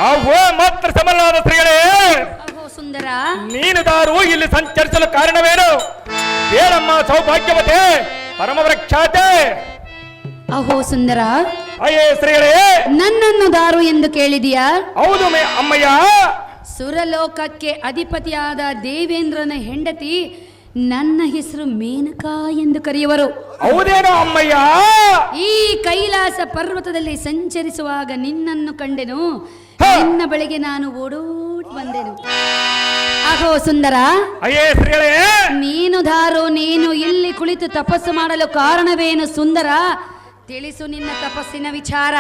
ಅವೋ ಮಾತ್ರ ಸಮಲಾದ ಸ್ತ್ರೀಗಳೇ, ಅಹೋ ಸುಂದರ, ನೀನು ದಾರು ಇಲ್ಲಿ ಸಂಚರಿಸಲು ಕಾರಣವೇನು? ಬೇಡಮ್ಮ ಸೌಭಾಗ್ಯವತೆ ಪರಮ ಪ್ರಖ್ಯಾತೆ. ಅಹೋ ಸುಂದರ, ಅಯ್ಯೇ ಸ್ತ್ರೀಗಳೇ, ನನ್ನನ್ನು ದಾರು ಎಂದು ಕೇಳಿದೀಯಾ? ಹೌದು ಅಮ್ಮಯ್ಯ. ಸುರಲೋಕಕ್ಕೆ ಅಧಿಪತಿಯಾದ ದೇವೇಂದ್ರನ ಹೆಂಡತಿ, ನನ್ನ ಹೆಸರು ಮೇನಕಾ ಎಂದು ಕರೆಯುವರು. ಹೌದೇನೋ ಅಮ್ಮಯ್ಯ. ಈ ಕೈಲಾಸ ಪರ್ವತದಲ್ಲಿ ಸಂಚರಿಸುವಾಗ ನಿನ್ನನ್ನು ಕಂಡೆನು. ನಿನ್ನ ಬಳಿಗೆ ನಾನು ಓಡೋಡಿ ಬಂದೆನು. ಅಹೋ ಸುಂದರ, ಅಯ್ಯೇ ಸ್ತ್ರೀಗಳೇ, ನೀನು ದಾರು, ನೀನು ಇಲ್ಲಿ ಕುಳಿತು ತಪಸ್ಸು ಮಾಡಲು ಕಾರಣವೇನು ಸುಂದರ? ತಿಳಿಸು ನಿನ್ನ ತಪಸ್ಸಿನ ವಿಚಾರ.